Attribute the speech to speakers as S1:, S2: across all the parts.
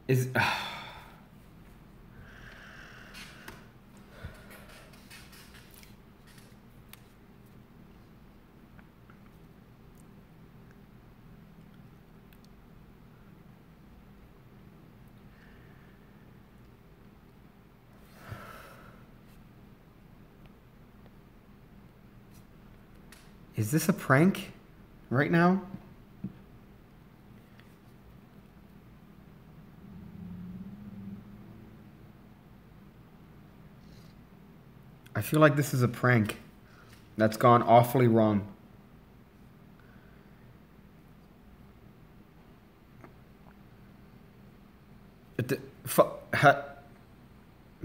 S1: Is Is this a prank right now? I feel like this is a prank that's gone awfully wrong.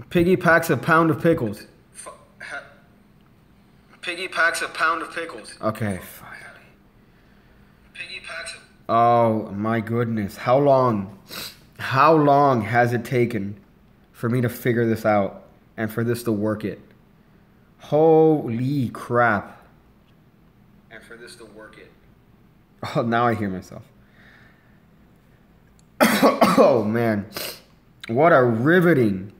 S1: Piggy packs a pound of pickles.
S2: Piggy packs a pound of pickles.
S1: Okay, finally.
S2: Piggy packs a...
S1: Oh my goodness. How long has it taken for me to figure this out and for this to work it? Holy crap.
S2: And for this to work it.
S1: Oh, now I hear myself. Oh man. What a riveting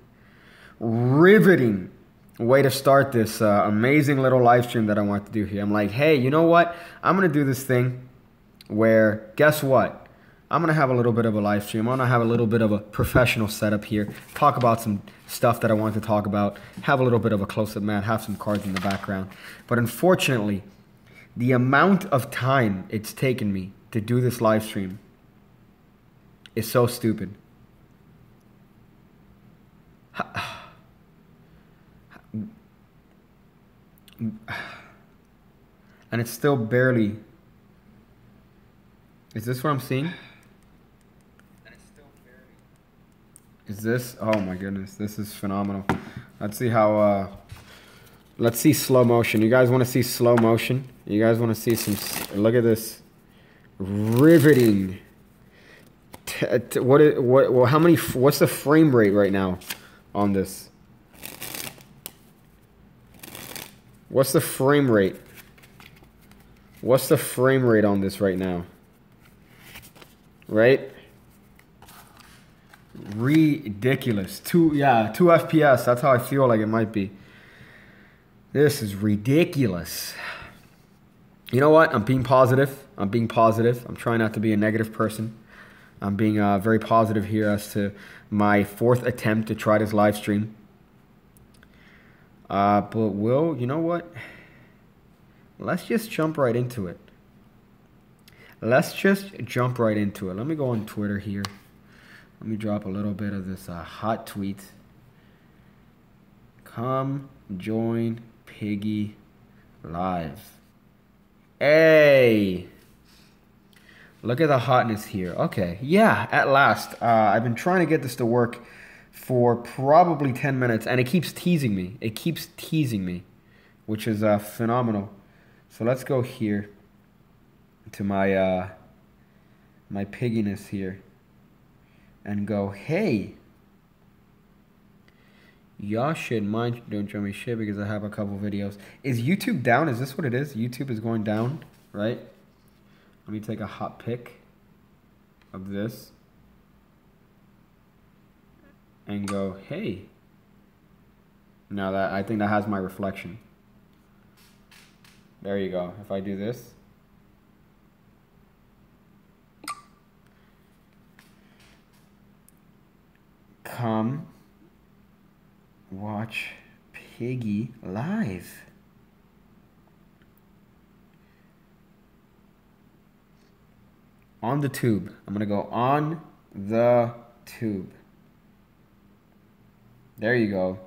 S1: way to start this amazing little live stream that I want to do here. I'm like, hey, you know what? I'm going to do this thing where, guess what? I'm going to have a little bit of a live stream. I'm going to have a little bit of a professional setup here. Talk about some stuff that I want to talk about. Have a little bit of a close-up mat. Have some cards in the background. But unfortunately, the amount of time it's taken me to do this live stream is so stupid. And it's still barely... Is this what I'm seeing?
S2: And it's still barely...
S1: Is this? Oh my goodness, this is phenomenal. Let's see how... let's see slow motion. You guys want to see slow motion? You guys want to see some... Look at this. Riveting. What's the frame rate right now on this? What's the frame rate? What's the frame rate on this right now? Right? Ridiculous. 2 FPS. That's how I feel like it might be. This is ridiculous. You know what? I'm being positive. I'm being positive. I'm trying not to be a negative person. I'm being very positive here as to my 4th attempt to try this live stream. But you know what? Let's just jump right into it. Let's just jump right into it. Let me go on Twitter here. Let me drop a little bit of this hot tweet. Come join Piggy Live. Hey! Look at the hotness here. Okay, yeah, at last. I've been trying to get this to work for probably 10 minutes, and it keeps teasing me. It keeps teasing me, which is phenomenal. So let's go here to my my pigginess here and go, hey, y'all should mind, don't show me shit because I have a couple videos. Is YouTube down? Is this what it is? YouTube is going down, right? Let me take a hot pic of this and go, hey. Now that I think that has my reflection. There you go. If I do this. Come watch Piggy Live. On the tube. I'm going to go on the tube. There you go.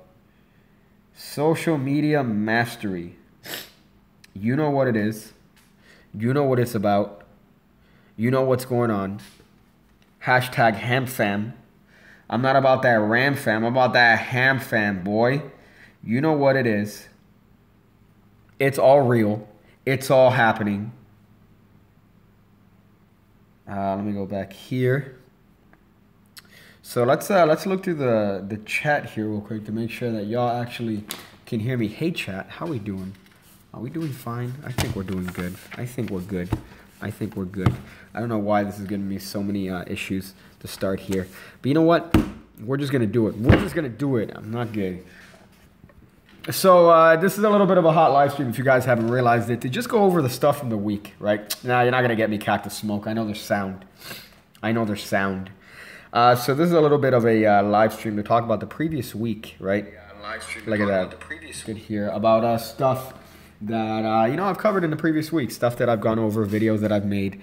S1: Social media mastery. You know what it is. You know what it's about. You know what's going on. Hashtag ham fam. I'm not about that ram fam. I'm about that ham fam, boy. You know what it is. It's all real. It's all happening. Let me go back here. So let's look through the chat here real quick to make sure that y'all actually can hear me. Hey chat, how we doing? Are we doing fine? I think we're doing good. I think we're good. I think we're good. I don't know why this is giving me so many issues to start here. But you know what? We're just going to do it. We're just going to do it. I'm not gay. So this is a little bit of a hot live stream if you guys haven't realized it. To just go over the stuff from the week, right? Now, you're not going to get me Cactus Smoke. I know there's sound. I know there's sound. So this is a little bit of a live stream to talk about the previous week, right?
S2: Yeah, live stream.
S1: Look at that.
S2: The previous
S1: Good here about stuff that, you know, I've covered in the previous week. Stuff that I've gone over, videos that I've made.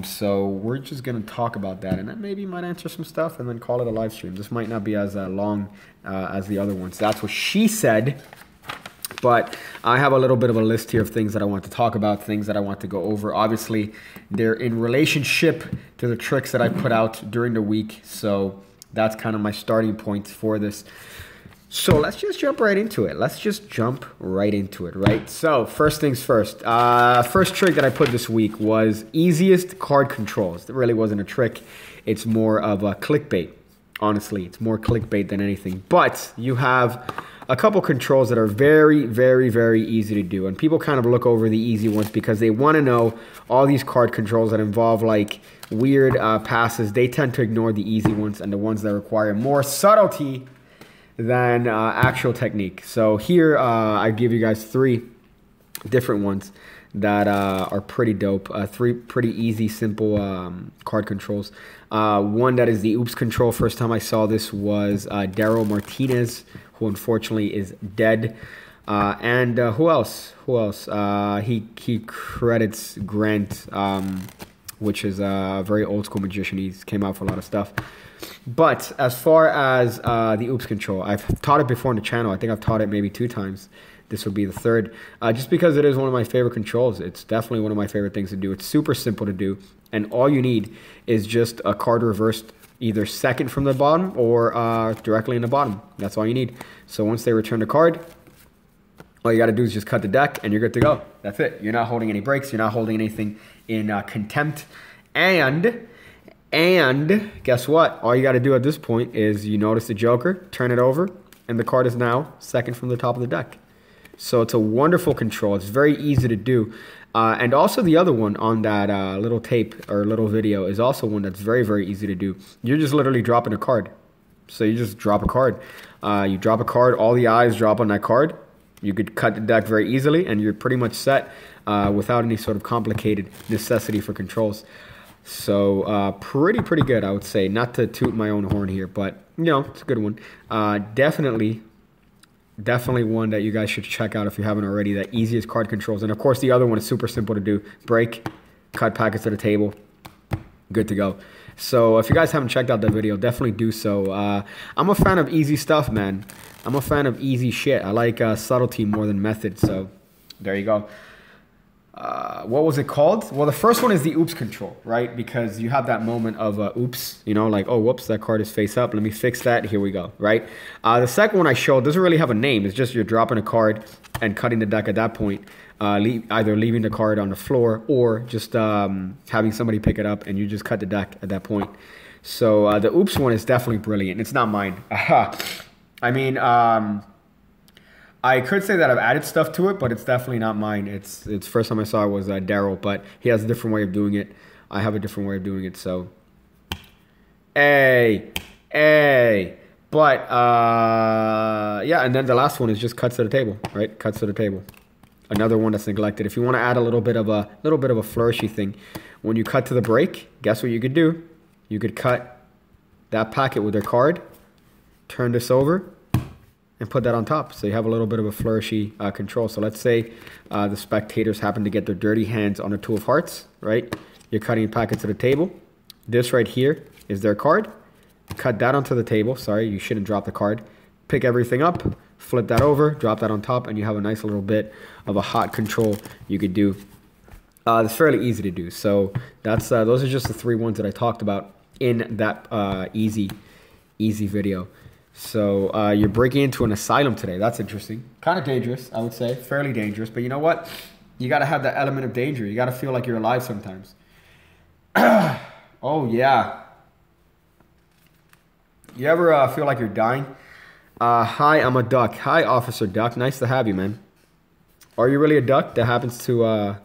S1: So we're just going to talk about that. And then maybe might answer some stuff and then call it a live stream. This might not be as long as the other ones. That's what she said. But I have a little bit of a list here of things that I want to talk about, things that I want to go over. Obviously, they're in relationship to the tricks that I put out during the week. So that's kind of my starting point for this. So let's just jump right into it. Right? So first things first. First trick that I put this week was easiest card controls. It really wasn't a trick. It's more of a clickbait. Honestly, it's more clickbait than anything. But you have a couple controls that are very, very, very easy to do. And people kind of look over the easy ones because they want to know all these card controls that involve like weird passes. They tend to ignore the easy ones and the ones that require more subtlety than actual technique. So here I give you guys 3 different ones that are pretty dope. 3 pretty easy, simple card controls. One that is the oops control. First time I saw this was Daryl Martinez, who unfortunately is dead. And who else? He credits Grant, which is a very old school magician. He's came out for a lot of stuff. But as far as the oops control, I've taught it before on the channel. I think I've taught it maybe 2 times. This would be the 3rd. Just because it is one of my favorite controls. It's definitely one of my favorite things to do. It's super simple to do. And all you need is just a card reversed either second from the bottom or directly in the bottom. That's all you need. So once they return the card, all you got to do is just cut the deck and you're good to go. That's it. You're not holding any breaks. You're not holding anything in contempt. And guess what? All you got to do at this point is you notice the Joker, turn it over, and the card is now second from the top of the deck. So it's a wonderful control. It's very easy to do. And also the other one on that little tape or little video is also one that's very, very easy to do. You're just literally dropping a card. So you just drop a card. You drop a card, all the eyes drop on that card. You could cut the deck very easily and you're pretty much set without any sort of complicated necessity for controls. So pretty good, I would say. Not to toot my own horn here, but you know, it's a good one. Definitely one that you guys should check out if you haven't already. The easiest card controls. And of course, the other one is super simple to do. Break, cut packets to the table. Good to go. So if you guys haven't checked out that video, definitely do so. I'm a fan of easy stuff, man. I'm a fan of easy shit. I like subtlety more than method. So there you go. What was it called? Well, the first one is the oops control, right? Because you have that moment of oops, you know, like, oh, whoops, that card is face up. Let me fix that. Here we go, right? The second one I showed doesn't really have a name. It's just you're dropping a card and cutting the deck at that point. Either leaving the card on the floor or just having somebody pick it up and you just cut the deck at that point. So the oops one is definitely brilliant. It's not mine. I mean, I could say that I've added stuff to it, but it's definitely not mine. It's first time I saw it was Daryl, but he has a different way of doing it. I have a different way of doing it, so. But, yeah, and then the last one is just cuts to the table, right? Cuts to the table. Another one that's neglected. If you want to add a little bit of a flourishy thing, when you cut to the break, guess what you could do? You could cut that packet with their card, turn this over, and put that on top. So you have a little bit of a flourishy control. So let's say the spectators happen to get their dirty hands on a 2 of hearts, right? You're cutting a packet to the table. This right here is their card. Cut that onto the table. Sorry, you shouldn't drop the card. Pick everything up, flip that over, drop that on top, and you have a nice little bit of a hot control you could do. It's fairly easy to do. So that's those are just the 3 ones that I talked about in that easy video. So you're breaking into an asylum today. That's interesting. Kind of dangerous, I would say. Fairly dangerous. But you know what? You got to have that element of danger. You got to feel like you're alive sometimes. Oh, yeah. You ever feel like you're dying? Hi, I'm a duck. Hi, Officer Duck. Nice to have you, man. Are you really a duck that happens to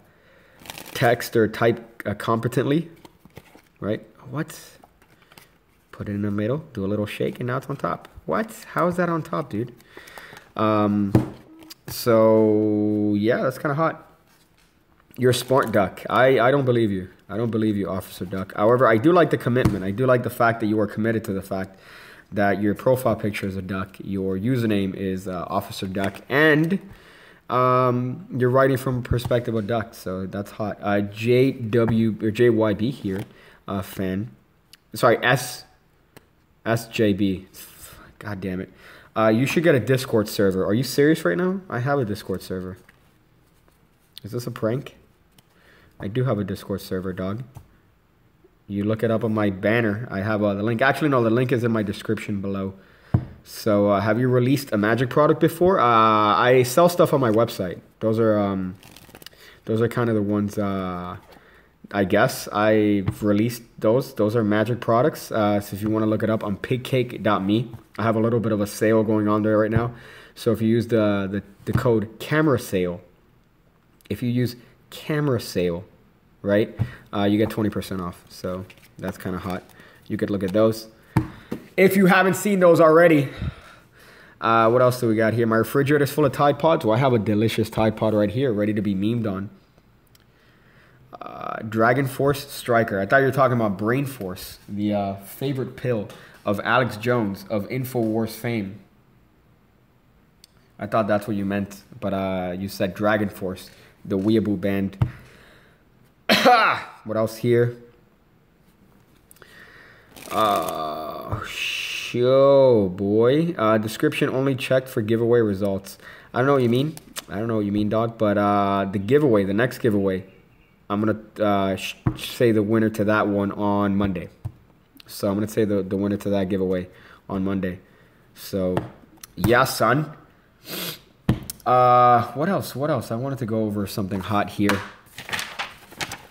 S1: text or type competently, right? What? Put it in the middle, do a little shake, and now it's on top. What? How is that on top, dude? So yeah, that's kind of hot. You're a smart duck. I don't believe you. I don't believe you, Officer Duck. However, I do like the commitment. I do like the fact that you are committed to the fact that your profile picture is a duck, your username is Officer Duck, and you're writing from a perspective of duck. So that's hot. JYB here, fan. Sorry, SJB. God damn it. You should get a Discord server. Are you serious right now? I have a Discord server. Is this a prank? I do have a Discord server, dog. You look it up on my banner. I have the link. Actually, no, the link is in my description below. So, have you released a Magic product before? I sell stuff on my website. Those are kind of the ones. I guess I've released those. Those are Magic products. So if you want to look it up on pigcake.me, I have a little bit of a sale going on there right now. So if you use the code camera sale, if you use camera sale, right, you get 20% off. So that's kind of hot. You could look at those if you haven't seen those already. What else do we got here? My refrigerator is full of Tide Pods. Well, I have a delicious Tide Pod right here, ready to be memed on. Dragon Force Striker. I thought you were talking about Brain Force, the favorite pill of Alex Jones of InfoWars fame. I thought that's what you meant, but you said Dragon Force, the Weeaboo band. What else here? Show boy. Description only checked for giveaway results. I don't know what you mean. I don't know what you mean, dog. But the giveaway, the next giveaway, I'm gonna say the winner to that one on Monday. So I'm gonna say the winner to that giveaway on Monday. So yeah, son. What else? What else? I wanted to go over something hot here.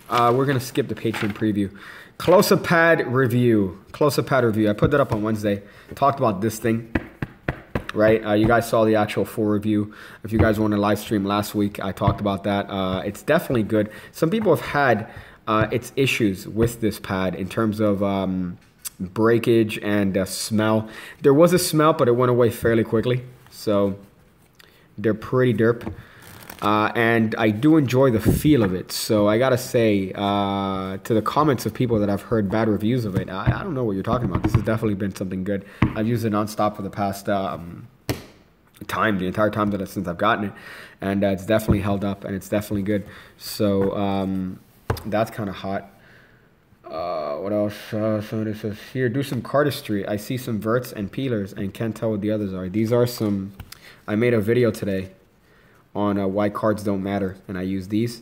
S1: We're gonna skip the Patreon preview. Close-up pad review. Close-up pad review. I put that up on Wednesday. Talked about this thing, right? You guys saw the actual full review. If you guys want to live stream last week, I talked about that. It's definitely good. Some people have had its issues with this pad in terms of breakage and smell. There was a smell, but it went away fairly quickly. So they're pretty derp. And I do enjoy the feel of it. So I gotta say, to the comments of people that I've heard bad reviews of it, I don't know what you're talking about. This has definitely been something good. I've used it nonstop for the past the entire time since I've gotten it, and it's definitely held up, and it's definitely good. So that's kind of hot. What else? Somebody says here, do some cardistry. I see some verts and peelers and can't tell what the others are. These are some. I made a video today on why cards don't matter, and I use these.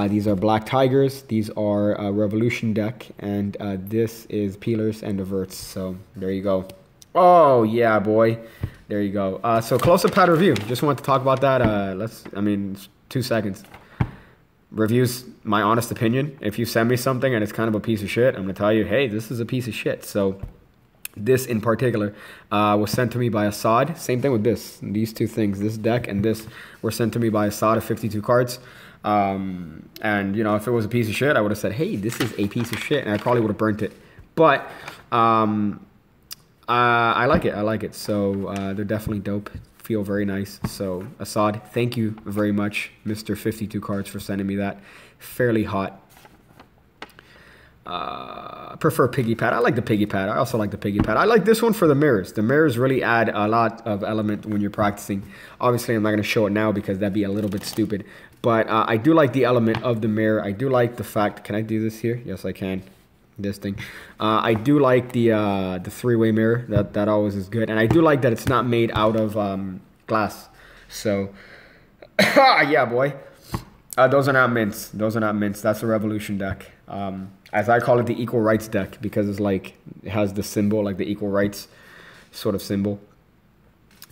S1: These are Black Tigers. These are a Revolution deck, and this is peelers and the verts. So there you go. Oh yeah, boy. There you go. So close-up pad review. Just wanted to talk about that. I mean, 2 seconds. Reviews, my honest opinion. If you send me something and it's kind of a piece of shit, I'm gonna tell you, hey, this is a piece of shit. So this in particular was sent to me by Assad. Same thing with this. These two things, this deck and this, were sent to me by Assad of 52 cards. And, you know, if it was a piece of shit, I would have said, hey, this is a piece of shit. And I probably would have burnt it. But I like it. I like it. So they're definitely dope. Feel very nice. So Assad, thank you very much, Mr. 52 cards, for sending me that. Fairly hot. I prefer piggy pad. I like the piggy pad. I also like the piggy pad. I like this one for the mirrors. The mirrors really add a lot of element when you're practicing. Obviously, I'm not going to show it now because that'd be a little bit stupid. But I do like the element of the mirror. I do like the fact. Can I do this here? Yes, I can. This thing. I do like the three-way mirror. That always is good. And I do like that it's not made out of glass. So, yeah, boy. Those are not mints. Those are not mints. That's a Revolution deck. As I call it, the equal rights deck, because it's like, it has the symbol, like the equal rights sort of symbol.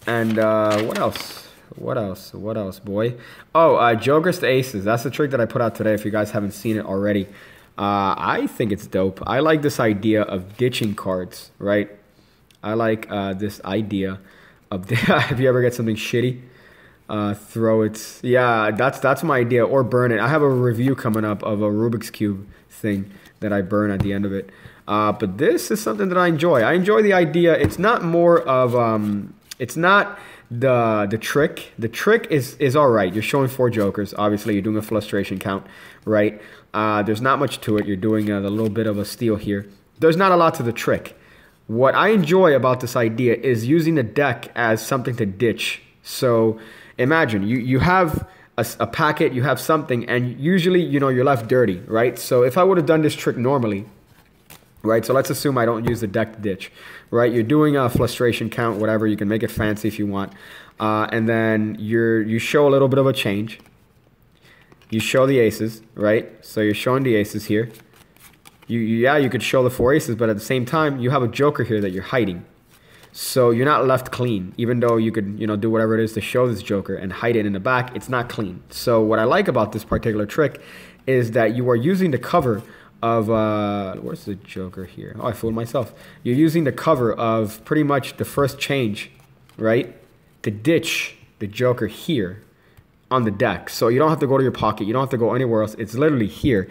S1: And what else? What else? What else, boy? Oh, Jokers to Aces. That's the trick that I put out today if you guys haven't seen it already. I think it's dope. I like this idea of ditching cards, right? I like this idea of, if you ever get something shitty, throw it. Yeah, that's my idea. Or burn it. I have a review coming up of a Rubik's Cube thing that I burn at the end of it. But this is something that I enjoy. I enjoy the idea. It's not more of it's not the trick. The trick is all right. You're showing 4 jokers. Obviously, you're doing a frustration count, right? There's not much to it. You're doing a little bit of a steal here. There's not a lot to the trick. What I enjoy about this idea is using the deck as something to ditch. So imagine you have a packet, you have something, and usually, you know, you're left dirty, right? So if I would have done this trick normally, right? So let's assume I don't use the deck to ditch, right? You're doing a frustration count, whatever. You can make it fancy if you want. And then you show a little bit of a change. You show the aces, right? So you're showing the aces here. You could show the 4 aces, but at the same time, you have a joker here that you're hiding. So you're not left clean, even though you could, you know, do whatever it is to show this joker and hide it in the back. It's not clean. So what I like about this particular trick is that you are using the cover of where's the joker here? Oh, I fooled myself. You're using the cover of pretty much the first change, right, to ditch the joker here on the deck. So you don't have to go to your pocket. You don't have to go anywhere else. It's literally here.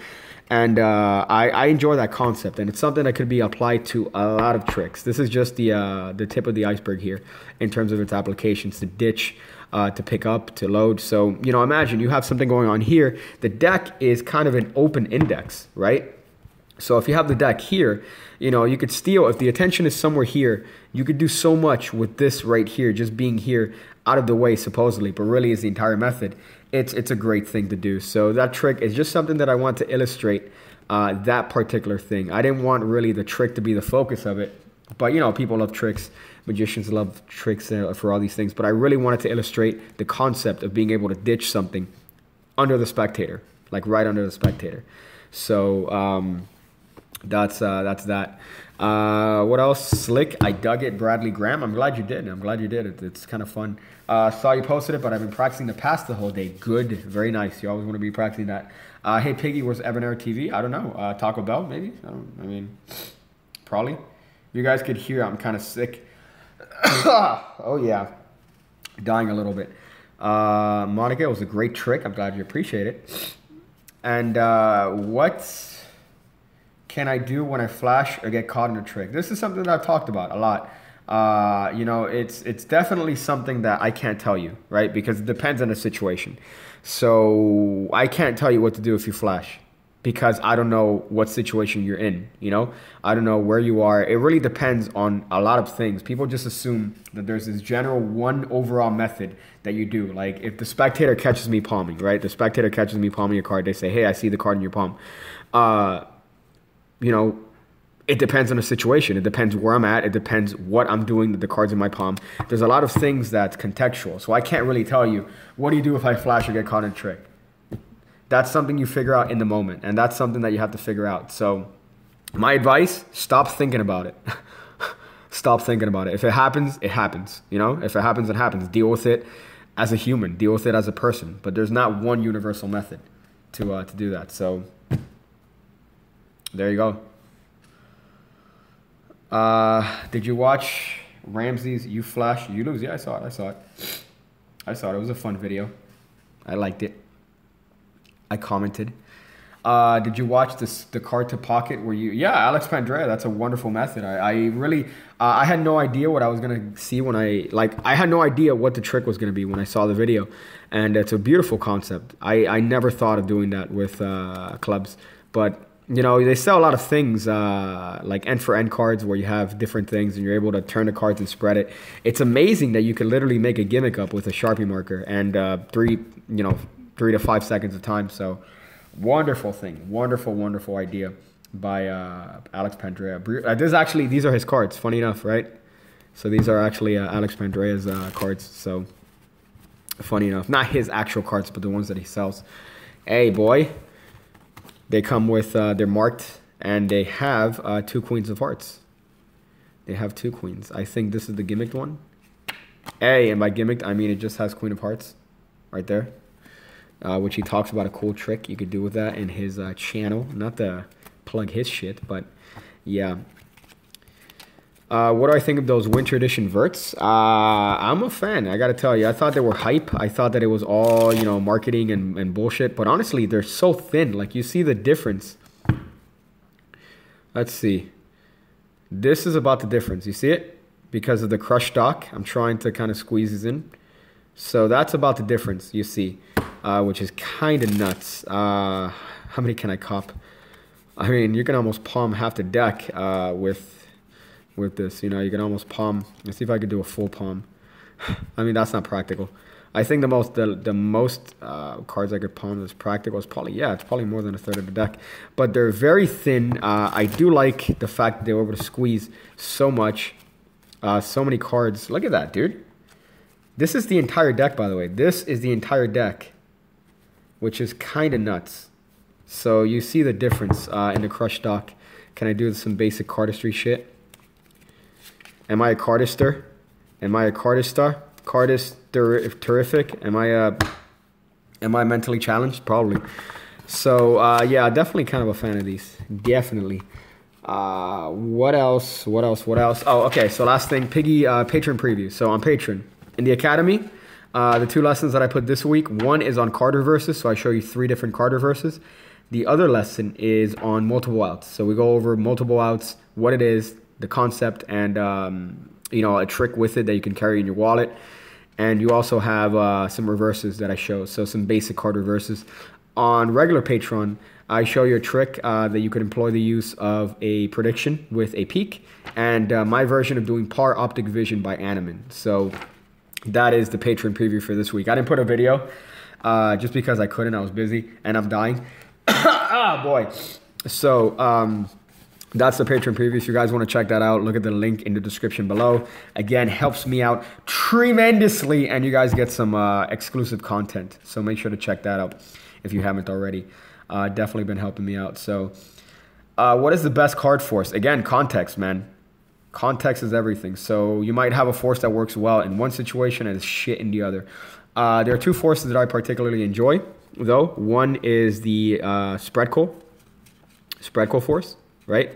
S1: And I enjoy that concept, and it's something that could be applied to a lot of tricks. This is just the tip of the iceberg here in terms of its applications to ditch, to pick up, to load. So, you know, imagine you have something going on here. The deck is kind of an open index, right? So if you have the deck here, you know, you could steal. If the attention is somewhere here, you could do so much with this right here, just being here out of the way supposedly, but really is the entire method. It's a great thing to do. So that trick is just something that I want to illustrate that particular thing. I didn't want really the trick to be the focus of it, but you know, people love tricks. Magicians love tricks for all these things, but I really wanted to illustrate the concept of being able to ditch something under the spectator, like right under the spectator. So that's that. What else? Slick. I dug it. Bradley Graham. I'm glad you did. I'm glad you did. It's kind of fun. Saw you posted it, but I've been practicing the pass the whole day. Good. Very nice. You always want to be practicing that. Hey, Piggy, where's Evan Air TV? I don't know. Taco Bell, maybe? I mean, probably. If you guys could hear, I'm kind of sick. Oh, yeah. Dying a little bit. Monica, it was a great trick. I'm glad you appreciate it. And what can I do when I flash or get caught in a trick? This is something that I've talked about a lot. You know, it's definitely something that I can't tell you, right? Because it depends on the situation. So I can't tell you what to do if you flash because I don't know what situation you're in, you know? I don't know where you are. It really depends on a lot of things. People just assume that there's this general one overall method that you do. Like if the spectator catches me palming, right? The spectator catches me palming your card. They say, hey, I see the card in your palm. You know, it depends on the situation. It depends where I'm at. It depends what I'm doing with the cards in my palm. There's a lot of things that's contextual. So I can't really tell you, what do you do if I flash or get caught in a trick? That's something you figure out in the moment. And that's something that you have to figure out. So my advice, stop thinking about it. Stop thinking about it. If it happens, it happens. You know, if it happens, it happens. Deal with it as a human. Deal with it as a person. But there's not one universal method to do that. So there you go. Did you watch Ramsey's You Flash, You Lose? Yeah, I saw it. It was a fun video. I liked it. I commented. Did you watch the card to pocket where you... Yeah, Alex Pandrea, that's a wonderful method. I really... I had no idea what I was going to see when I... Like, I had no idea what the trick was going to be when I saw the video. And it's a beautiful concept. I never thought of doing that with clubs. But... You know, they sell a lot of things like end-for-end cards where you have different things and you're able to turn the cards and spread it. It's amazing that you can literally make a gimmick up with a Sharpie marker and 3 to 5 seconds of time. So wonderful thing. Wonderful idea by Alex Pandrea. These are his cards, funny enough, right? So these are actually Alex Pandrea's cards. So funny enough. Not his actual cards, but the ones that he sells. Hey, boy. They come with, they're marked, and they have 2 queens of hearts. They have 2 queens. I think this is the gimmicked one. Hey, and by gimmicked, I mean it just has queen of hearts right there, which he talks about a cool trick you could do with that in his channel. Not to plug his shit, but yeah. What do I think of those winter edition verts? I'm a fan. I gotta tell you, I thought they were hype. I thought that it was all, you know, marketing and bullshit. But honestly, they're so thin. Like, you see the difference. Let's see. This is about the difference. You see it? Because of the crushed stock. I'm trying to kind of squeeze these in. So that's about the difference, you see. Which is kind of nuts. How many can I cop? I mean, you can almost palm half the deck with this. You know, you can almost palm. Let's see if I could do a full palm. I mean, that's not practical. I think the most cards I could palm that's practical is probably, yeah, it's probably more than a third of the deck. But they're very thin. I do like the fact that they were able to squeeze so much. So many cards. Look at that, dude. This is the entire deck, by the way. This is the entire deck, which is kind of nuts. So you see the difference in the crushed stock. Can I do some basic cardistry shit? Am I a cardister? Am I a cardistar? Cardist terrific? Am I mentally challenged? Probably. So yeah, definitely kind of a fan of these. Definitely. What else? Oh, okay. So last thing, Piggy Patreon preview. So on Patreon, in the Academy, the 2 lessons that I put this week, one is on card reverses. So I show you 3 different card reverses. The other lesson is on multiple outs. So we go over multiple outs, what it is, the concept, and you know, a trick with it that you can carry in your wallet. And you also have some reverses that I show. So some basic card reverses. On regular Patreon, I show you a trick that you could employ the use of a prediction with a peak, and my version of doing par optic vision by Animan. So that is the Patreon preview for this week. I didn't put a video just because I couldn't. I was busy and I'm dying. Ah, boy. So that's the Patreon preview. If you guys want to check that out, look at the link in the description below. Again, helps me out tremendously, and you guys get some exclusive content. So make sure to check that out if you haven't already. Definitely been helping me out. So what is the best card force? Again, context, man. Context is everything. So you might have a force that works well in one situation and is shit in the other. There are 2 forces that I particularly enjoy, though. One is the spread call force, right?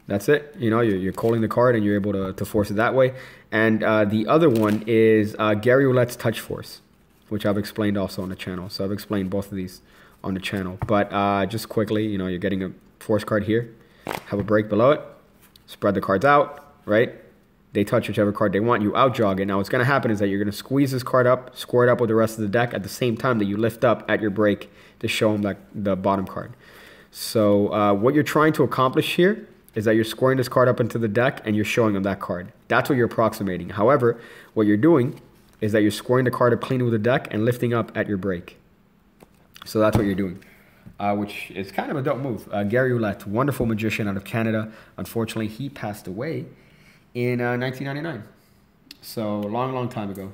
S1: That's it. You know, you're calling the card and you're able to force it that way. And the other one is Gary Roulette's touch force, which I've explained also on the channel. So I've explained both of these on the channel. But just quickly, you know, you're getting a force card here, have a break below it, spread the cards out, right? They touch whichever card they want, you out jog it. Now what's going to happen is that you're going to squeeze this card up, square it up with the rest of the deck at the same time that you lift up at your break to show them the bottom card. So what you're trying to accomplish here is that you're squaring this card up into the deck and you're showing them that card. That's what you're approximating. However, what you're doing is that you're squaring the card up clean with the deck and lifting up at your break. So that's what you're doing, which is kind of a dope move. Gary Roulette, wonderful magician out of Canada. Unfortunately, he passed away in 1999. So long time ago.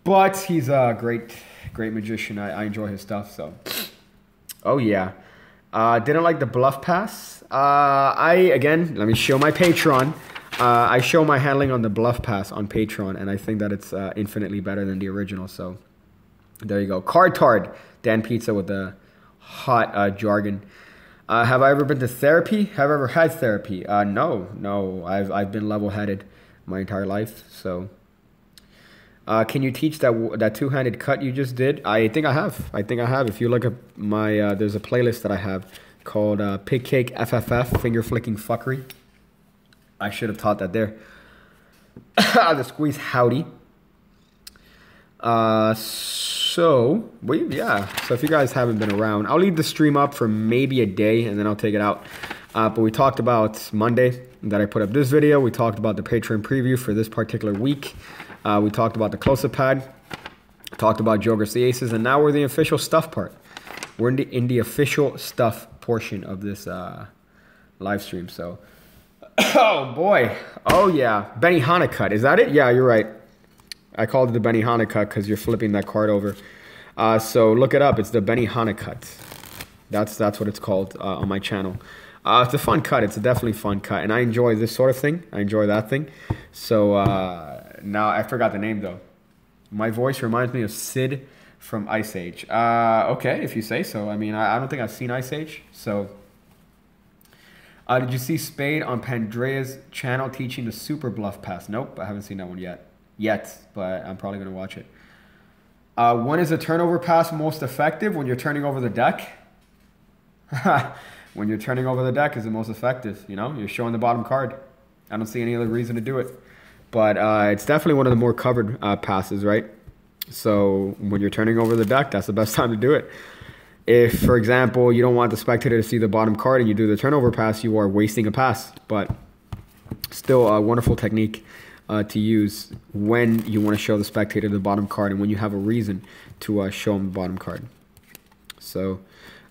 S1: But he's a great magician. I enjoy his stuff. So, oh yeah. Didn't like the bluff pass. Again, let me show my Patreon. I show my handling on the bluff pass on Patreon, and I think that it's infinitely better than the original. So there you go. Card Tard. Dan Pizza with the hot jargon. Have I ever been to therapy? Have I ever had therapy? No. I've been level-headed my entire life. So, can you teach that two-handed cut you just did? I think I have. If you look at my, there's a playlist that I have called Pig Cake FFF, Finger Flicking Fuckery. I should have taught that there. The squeeze howdy. So if you guys haven't been around, I'll leave the stream up for maybe a day and then I'll take it out. But we talked about Monday that I put up this video. We talked about the Patreon preview for this particular week. We talked about the close-up pad. Talked about Jokers the Aces, and now we're in the official stuff part. We're in the official stuff portion of this live stream. So, oh boy, oh yeah, Benihana cut. Is that it? Yeah, you're right. I called it the Benihana cut because you're flipping that card over. So look it up. It's the Benihana cut. That's what it's called on my channel. It's a fun cut. It's a definitely fun cut, and I enjoy this sort of thing. I enjoy that thing. So now I forgot the name though. My voice reminds me of Sid from Ice Age. Okay, if you say so. I mean, I don't think I've seen Ice Age. So Did you see Spade on Pandrea's channel teaching the super bluff pass? Nope, I haven't seen that one yet. But I'm probably going to watch it. When is a turnover pass most effective? When you're turning over the deck? When you're turning over the deck is the most effective. You know, you're showing the bottom card. I don't see any other reason to do it. But it's definitely one of the more covered passes, right? So when you're turning over the deck, that's the best time to do it. If, for example, you don't want the spectator to see the bottom card and you do the turnover pass, you are wasting a pass. But still a wonderful technique to use when you want to show the spectator the bottom card and when you have a reason to show them the bottom card. So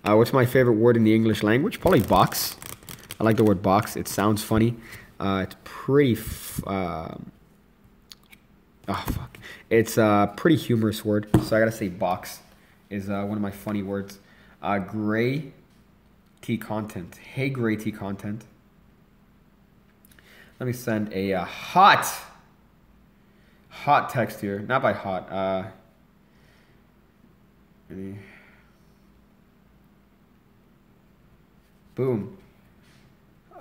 S1: what's my favorite word in the English language? Probably box. I like the word box. It sounds funny. It's pretty... It's a pretty humorous word. So I got to say box is one of my funny words. Gray T content. Hey, Gray T content. Let me send a hot text here. Not by hot. Boom.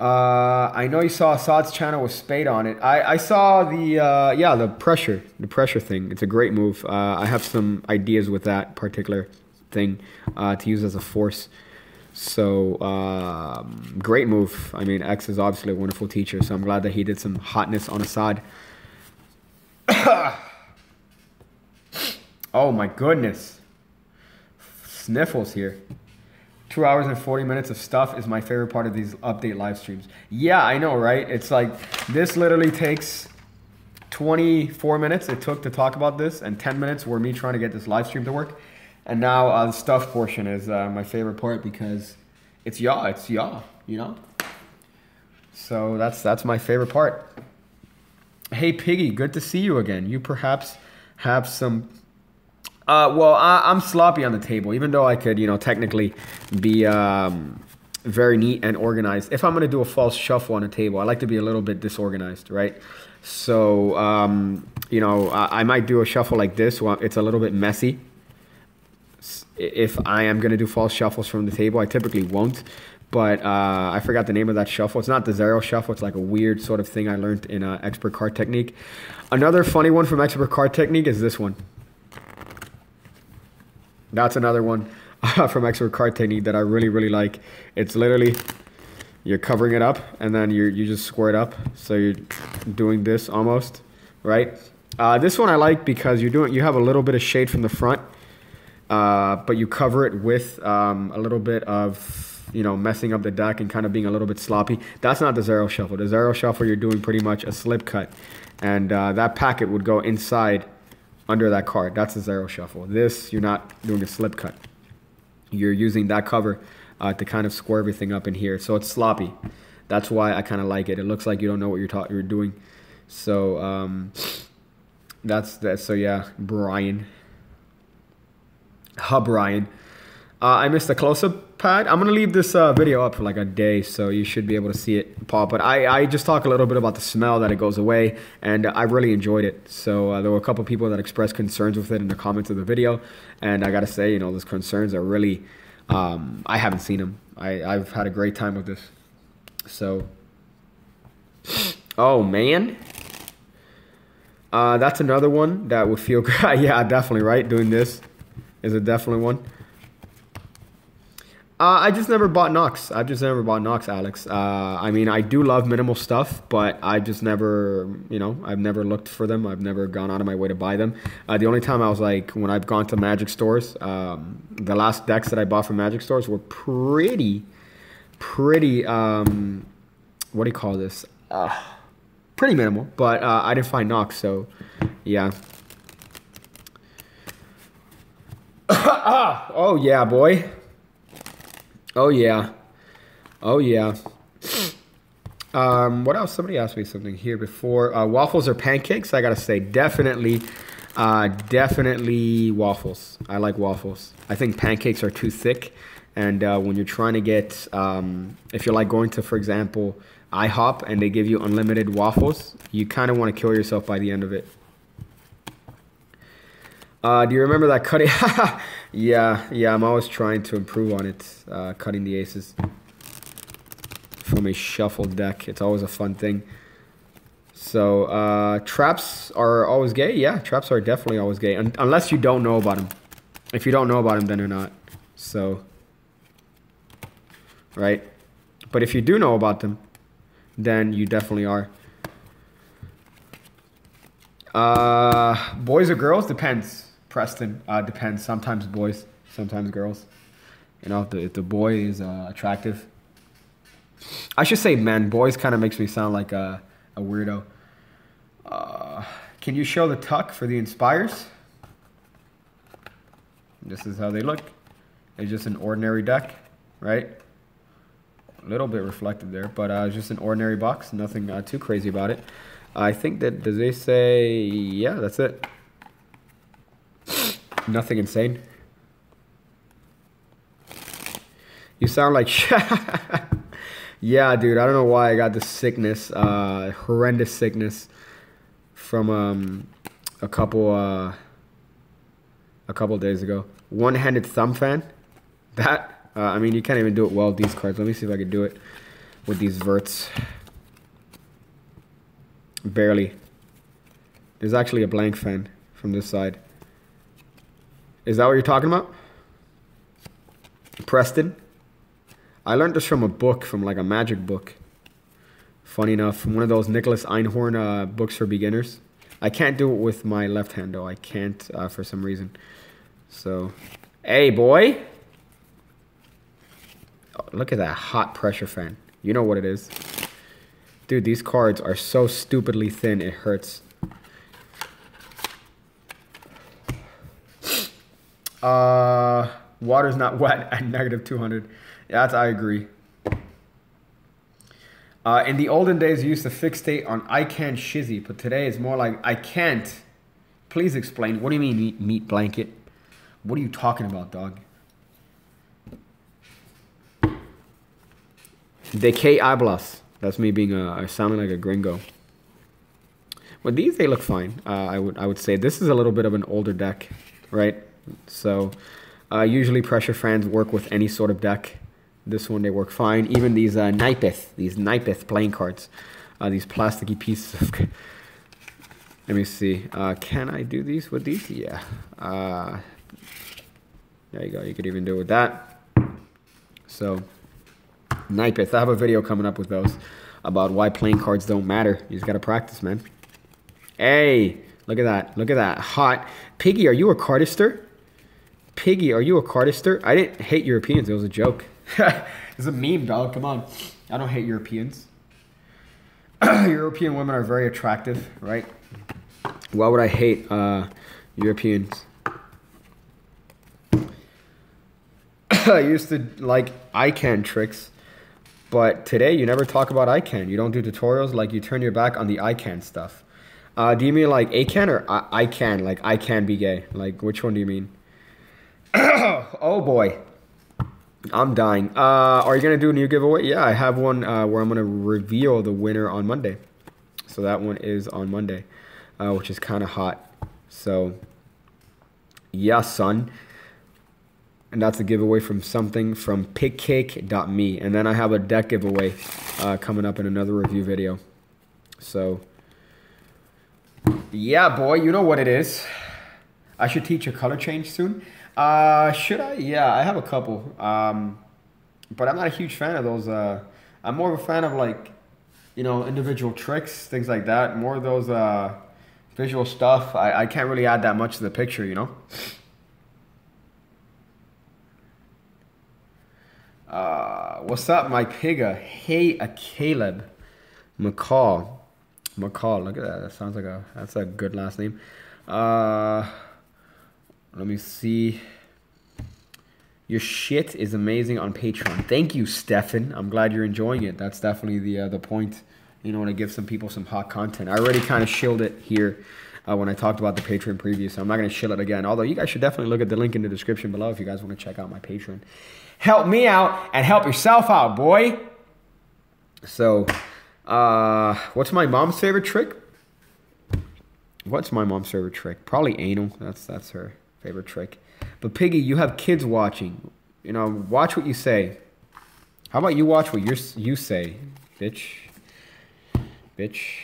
S1: I know you saw Assad's channel with Spade on it. I saw the pressure thing. It's a great move. I have some ideas with that particular thing to use as a force. So great move. I mean, X is obviously a wonderful teacher, so I'm glad that he did some hotness on Assad. Oh my goodness. Sniffles here. 2 hours and 40 minutes of stuff is my favorite part of these update live streams. Yeah, I know, right? It's like this literally takes 24 minutes it took to talk about this, and 10 minutes were me trying to get this live stream to work. And now the stuff portion is my favorite part because it's y'all, you know? So that's my favorite part. Hey, Piggy, good to see you again. You perhaps have some... well, I'm sloppy on the table, even though I could, you know, technically be very neat and organized. If I'm going to do a false shuffle on a table, I like to be a little bit disorganized, right? So, you know, I might do a shuffle like this. Well, it's a little bit messy. If I am going to do false shuffles from the table, I typically won't. But I forgot the name of that shuffle. It's not the zero shuffle. It's like a weird sort of thing I learned in Expert Card Technique. Another funny one from Expert Card Technique is this one. That's another one from Expert Card Technique that I really, really like. It's literally, you're covering it up and then you just square it up. So you're doing this almost, right? This one I like because you have a little bit of shade from the front, but you cover it with a little bit of, you know, messing up the deck and kind of being a little bit sloppy. That's not the zero shuffle. The zero shuffle, you're doing pretty much a slip cut. And that packet would go inside under that card. That's a zero shuffle. This, you're not doing a slip cut. You're using that cover to kind of square everything up in here. So it's sloppy. That's why I kind of like it. It looks like you don't know what you're doing. So that's that. So yeah, Brian. Brian. I missed the close-up pad. I'm going to leave this video up for like a day, so you should be able to see it pop. But I just talk a little bit about the smell, that it goes away, and I really enjoyed it. So there were a couple people that expressed concerns with it in the comments of the video, and I got to say, you know, those concerns are really, I haven't seen them. I've had a great time with this. So, oh, man. That's another one that would feel good. Yeah, definitely, right? Doing this is a definitely one. I just never bought Nox. I've just never bought Nox, Alex. I mean, I do love minimal stuff, but I just never, you know, I've never looked for them. I've never gone out of my way to buy them. The only time I was like, when I've gone to Magic stores, the last decks that I bought from Magic stores were pretty, what do you call this? Pretty minimal, but I didn't find Nox, so yeah. Oh, yeah, boy. Oh, yeah. Oh, yeah. What else? Somebody asked me something here before. Waffles or pancakes? I got to say, definitely waffles. I like waffles. I think pancakes are too thick. And when you're trying to get, if you're like going to, for example, IHOP and they give you unlimited waffles, you kind of want to kill yourself by the end of it. Do you remember that cutting? Yeah, I'm always trying to improve on it, cutting the aces. from a shuffled deck. It's always a fun thing. So, traps are always gay? Yeah, traps are definitely always gay. Unless you don't know about them. If you don't know about them, then they're not. So, right? But if you do know about them, then you definitely are. Boys or girls? Depends, Preston. Depends. Sometimes boys, sometimes girls. You know, if the boy is attractive. I should say men. Boys kind of makes me sound like a weirdo. Can you show the tuck for the Inspires? This is how they look. It's just an ordinary deck, right? A little bit reflected there, but it's just an ordinary box. Nothing too crazy about it. I think that, does they say, yeah, that's it. Nothing insane. You sound like, yeah, dude, I don't know why I got this sickness, horrendous sickness from a couple days ago. One-handed thumb fan. That, I mean, you can't even do it well with these cards. Let me see if I can do it with these verts. Barely. There's actually a blank fan from this side. Is that what you're talking about? Preston? I learned this from a book, from like a magic book. Funny enough, one of those Nicholas Einhorn books for beginners. I can't do it with my left hand though. I can't for some reason. So, hey boy. Oh, look at that hot pressure fan. You know what it is. Dude, these cards are so stupidly thin, it hurts. Water's not wet at -200. Yeah, I agree. In the olden days, you used to fixate on I can't shizzy, but today it's more like I can't. Please explain. What do you mean meat blanket? What are you talking about, dog? De que hablas? That's me being sounding like a gringo. Well, these, they look fine. I would say this is a little bit of an older deck, right? So usually pressure fans work with any sort of deck. This one, they work fine. Even these Nipeth playing cards, these plasticky pieces of. Let me see. Can I do these with these? Yeah. There you go. You could even do it with that. So. Nipeth. I have a video coming up with those about why playing cards don't matter. You just gotta practice, man. Hey, look at that. Look at that. Hot. Piggy, are you a cardister? Piggy, are you a cardister? I didn't hate Europeans. It was a joke. It's a meme, dog. Come on. I don't hate Europeans. European women are very attractive, right? Why would I hate Europeans? I used to like ICANN tricks. But today, you never talk about ICANN. You don't do tutorials, like you turn your back on the ICANN stuff. Do you mean like ACAN or ICANN? Like I can be gay? Like which one do you mean? Oh boy. I'm dying. Are you going to do a new giveaway? Yeah, I have one where I'm going to reveal the winner on Monday. So that one is on Monday, which is kind of hot. So, yeah, son. And that's a giveaway from something from pigcake.me. And then I have a deck giveaway coming up in another review video. So, yeah, boy, you know what it is. I should teach a color change soon. Should I? Yeah, I have a couple. But I'm not a huge fan of those. I'm more of a fan of like, you know, individual tricks, things like that. More of those visual stuff. I can't really add that much to the picture, you know. What's up, my pigga? Hey, a Caleb McCall. McCall, look at that. That sounds like that's a good last name. Let me see. Your shit is amazing on Patreon. Thank you, Stefan. I'm glad you're enjoying it. That's definitely the point. You know, to give some people some hot content. I already kind of shilled it here when I talked about the Patreon preview, so I'm not going to shill it again. Although you guys should definitely look at the link in the description below if you guys want to check out my Patreon. Help me out and help yourself out, boy. So, what's my mom's favorite trick? What's my mom's favorite trick? Probably anal. That's her favorite trick. But Piggy, you have kids watching. You know, watch what you say. How about you watch what you say, bitch? Bitch.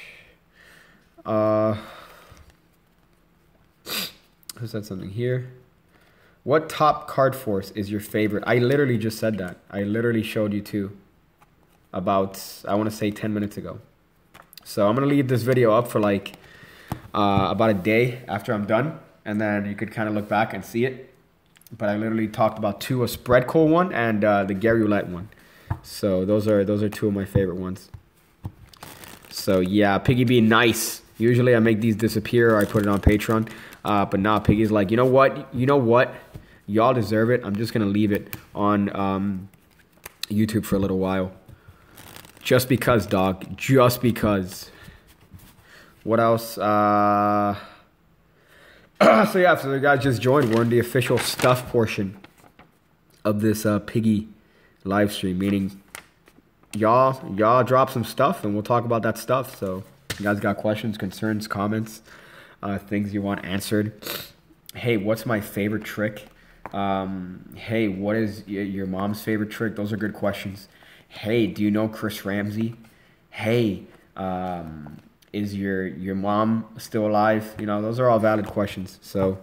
S1: Who said something here? What top card force is your favorite? I literally just said that. I literally showed you two about, I want to say 10 minutes ago. So I'm going to leave this video up for like about a day after I'm done. And then you could kind of look back and see it. But I literally talked about two, a spread call one and the Gary Roulette one. So those are two of my favorite ones. So yeah, Piggy being nice. Usually I make these disappear or I put it on Patreon. But nah, Piggy's like, you know what? You know what? Y'all deserve it. I'm just going to leave it on YouTube for a little while. Just because, dog. Just because. What else? So yeah, so the guys just joined. We're in the official stuff portion of this Piggy live stream. Meaning, y'all drop some stuff and we'll talk about that stuff. So you guys got questions, concerns, comments, things you want answered. Hey, what's my favorite trick? Hey, what is your mom's favorite trick? Those are good questions. Hey, do you know Chris Ramsey? Hey, is your mom still alive? You know, those are all valid questions. So,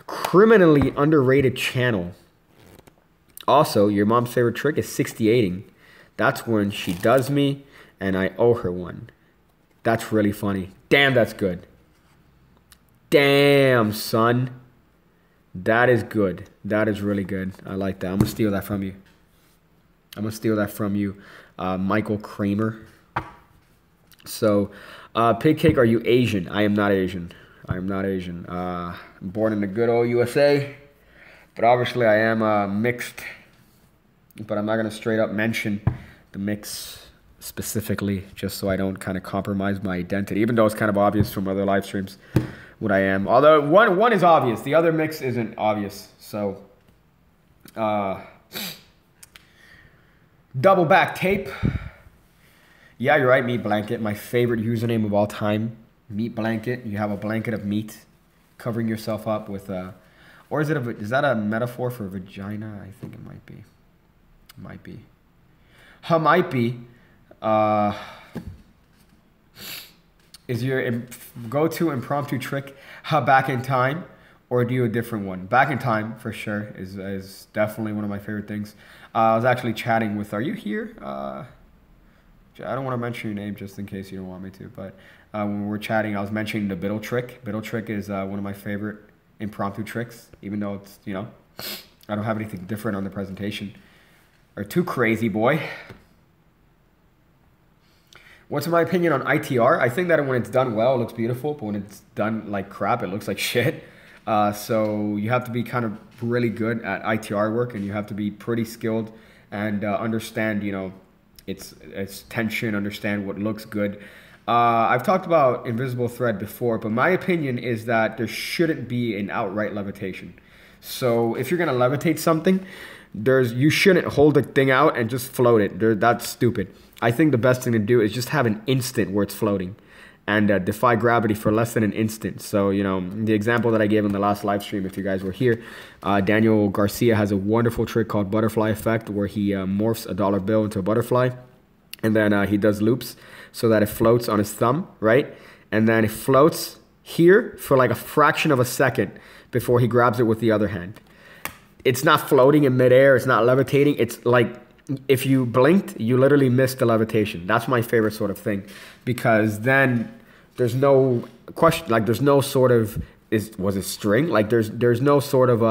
S1: criminally underrated channel. Also, your mom's favorite trick is 68ing. That's when she does me and I owe her one. That's really funny. Damn, that's good. Damn, son. That is good. That is really good. I like that. I'm going to steal that from you. I'm going to steal that from you, Michael Kramer. So, Pig Cake, are you Asian? I am not Asian. I am not Asian. I'm born in the good old USA. But obviously, I am mixed. But I'm not going to straight up mention the mix specifically, just so I don't kind of compromise my identity, even though it's kind of obvious from other live streams what I am. Although one is obvious, the other mix isn't obvious. So, double back tape. Yeah, you're right, Meat Blanket. My favorite username of all time, Meat Blanket. You have a blanket of meat covering yourself up with or is that a metaphor for vagina? I think it might be. It might be. Might be. Is your go-to impromptu trick back in time, or do you a different one? Back in time, for sure, is definitely one of my favorite things. I was actually chatting with, are you here? I don't want to mention your name just in case you don't want me to, but when we were chatting, I was mentioning the Biddle Trick. Biddle Trick is one of my favorite impromptu tricks, even though it's, you know, I don't have anything different on the presentation. Or too crazy, boy. What's my opinion on ITR? I think that when it's done well, it looks beautiful, but when it's done like crap, it looks like shit. So you have to be kind of really good at ITR work, and you have to be pretty skilled and understand, you know, its tension, understand what looks good. I've talked about invisible thread before, but my opinion is that there shouldn't be an outright levitation. So if you're gonna levitate something, you shouldn't hold the thing out and just float it. That's stupid. I think the best thing to do is just have an instant where it's floating and defy gravity for less than an instant. So, you know, the example that I gave in the last live stream, if you guys were here, Daniel Garcia has a wonderful trick called Butterfly Effect, where he morphs a dollar bill into a butterfly, and then he does loops so that it floats on his thumb, right? And then it floats here for like a fraction of a second before he grabs it with the other hand. It's not floating in midair. It's not levitating. It's like, if you blinked, you literally missed the levitation. That's my favorite sort of thing, because then there's no question, like there's no sort of, was it string? Like there's no sort of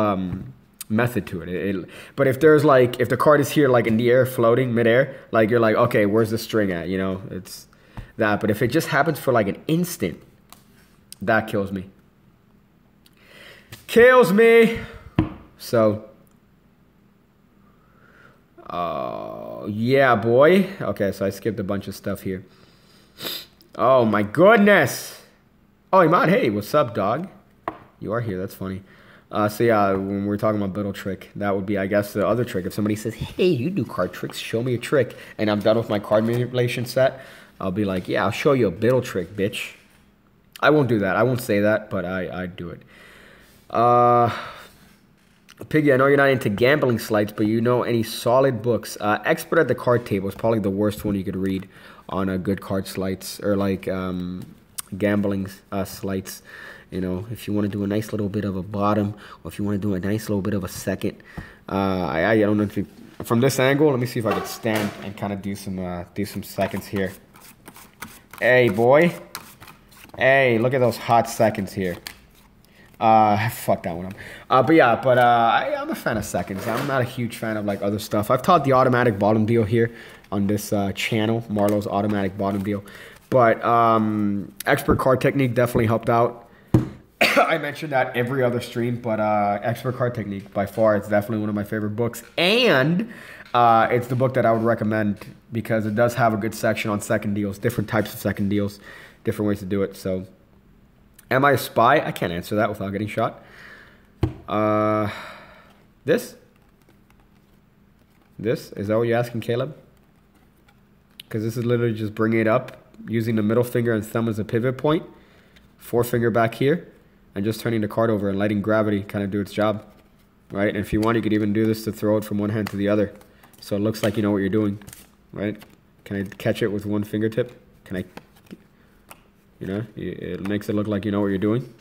S1: method to it. But if there's like, if the card is here like in the air floating midair, like you're like, okay, where's the string at? You know, it's that. But if it just happens for like an instant, that kills me. Kills me. So, yeah, boy. Okay, so I skipped a bunch of stuff here. Oh, my goodness. Oh, Imad, hey, what's up, dog? You are here. That's funny. So, yeah, when we're talking about Biddle Trick, that would be, I guess, the other trick. If somebody says, hey, you do card tricks, show me a trick, and I'm done with my card manipulation set, I'll be like, yeah, I'll show you a Biddle Trick, bitch. I won't do that. I won't say that, but I do it. Piggy, I know you're not into gambling slides, but you know any solid books. Expert at the Card Table is probably the worst one you could read on a good card slides or like gambling slides. You know, if you want to do a nice little bit of a bottom, or if you want to do a nice little bit of a second. I don't know if you, from this angle. Let me see if I could stand and kind of do some seconds here. Hey, boy. Hey, look at those hot seconds here. Fuck that one up. But yeah, I'm a fan of seconds. I'm not a huge fan of like other stuff. I've taught the automatic bottom deal here on this channel, Marlowe's automatic bottom deal. But expert card technique definitely helped out. I mentioned that every other stream, but expert card technique by far, it's definitely one of my favorite books, and it's the book that I would recommend because it does have a good section on second deals, different types of second deals, different ways to do it. So, am I a spy? I can't answer that without getting shot. This is that what you're asking, Caleb? Because this is literally just bringing it up using the middle finger and thumb as a pivot point, forefinger back here, and just turning the card over and letting gravity kind of do its job, right? And if you want, you could even do this to throw it from one hand to the other, so it looks like you know what you're doing, right? Can I catch it with one fingertip? Can I, you know, it makes it look like you know what you're doing,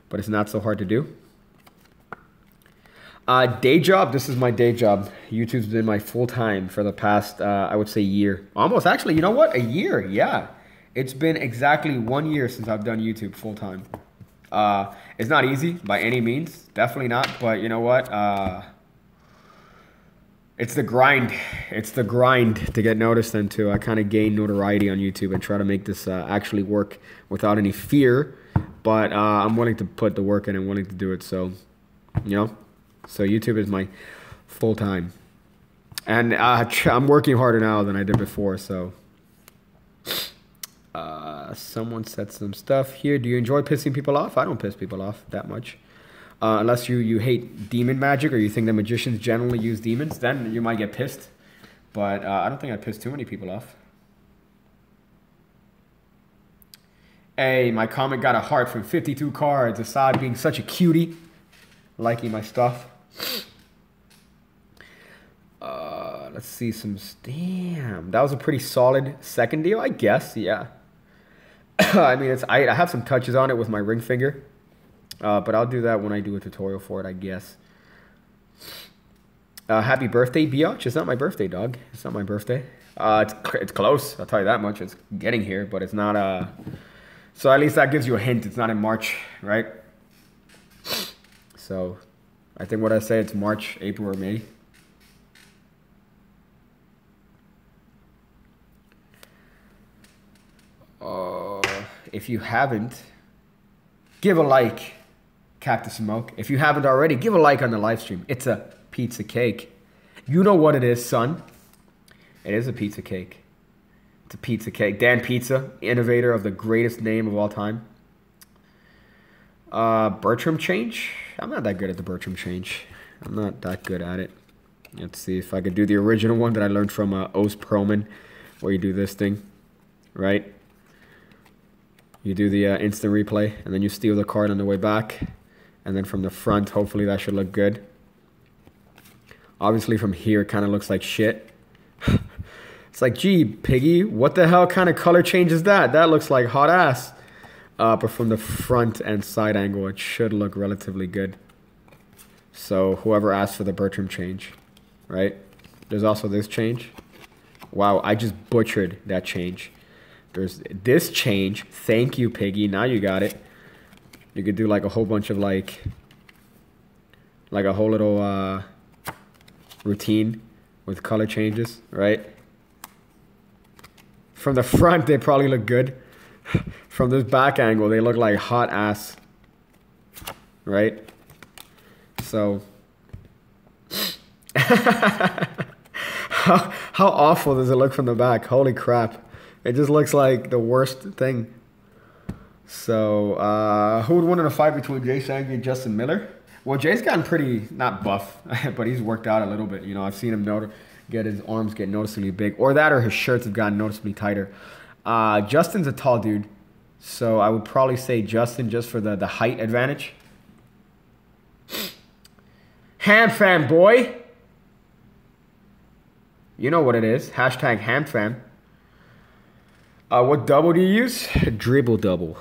S1: but it's not so hard to do. Day job, this is my day job. YouTube's been my full-time for the past, I would say year. Almost, actually, you know what? A year, yeah. It's been exactly 1 year since I've done YouTube full-time. It's not easy by any means, definitely not, but you know what? It's the grind. It's the grind to get noticed and to kind of gain notoriety on YouTube and try to make this actually work without any fear. But I'm willing to put the work in and willing to do it, so, you know. So YouTube is my full-time. And I'm working harder now than I did before, so. Someone said some stuff here. Do you enjoy pissing people off? I don't piss people off that much. Unless you hate demon magic or you think that magicians generally use demons, then you might get pissed. But I don't think I piss too many people off. Hey, my comment got a heart from 52 cards. Assad being such a cutie. Liking my stuff. Let's see some. Damn, that was a pretty solid second deal, I guess. Yeah. I mean, I have some touches on it with my ring finger, but I'll do that when I do a tutorial for it, I guess. Happy birthday, Biatch. It's not my birthday, dog. It's not my birthday. It's close. I'll tell you that much. It's getting here, but it's not. So at least that gives you a hint. It's not in March, right? So I think what I say, it's March, April, or May. If you haven't, give a like, Cactus Smoke. If you haven't already, give a like on the live stream. It's a pizza cake. You know what it is, son. It is a pizza cake. It's a pizza cake. Dan Pizza, innovator of the greatest name of all time. Bertram change? I'm not that good at the Bertram change. I'm not that good at it. Let's see if I could do the original one that I learned from Oz Perlman, where you do this thing, right? You do the instant replay, and then you steal the card on the way back. And then from the front, hopefully that should look good. Obviously from here, it kind of looks like shit. It's like, gee, Piggy, what the hell kind of color change is that? That looks like hot ass. But from the front and side angle, it should look relatively good. So whoever asked for the Bertram change, right? There's also this change. Wow, I just butchered that change. There's this change. Thank you, Piggy. Now you got it. You could do like a whole bunch of like a whole little routine with color changes, right? From the front, they probably look good. From this back angle, they look like hot ass, right? So, how awful does it look from the back? Holy crap. It just looks like the worst thing. So, who would win in a fight between Jay Sanghi and Justin Miller? Well, Jay's gotten pretty, not buff, but he's worked out a little bit. You know, I've seen him get his arms get noticeably big. Or that, or his shirts have gotten noticeably tighter. Justin's a tall dude. So, I would probably say Justin just for the height advantage. Ham fam, boy. You know what it is. Hashtag ham fam. What double do you use? Dribble double.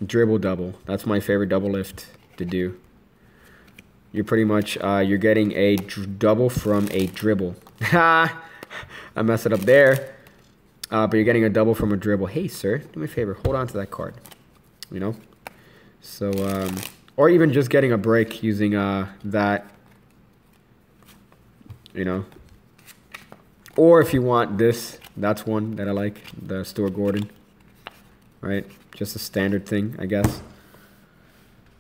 S1: Dribble double. That's my favorite double lift to do. You're pretty much, you're getting a double from a dribble. Ha! I messed it up there. But you're getting a double from a dribble. Hey, sir, do me a favor. Hold on to that card. You know? So, or even just getting a break using that. You know? Or if you want this, that's one that I like. The Stuart Gordon. Right? Just a standard thing, I guess.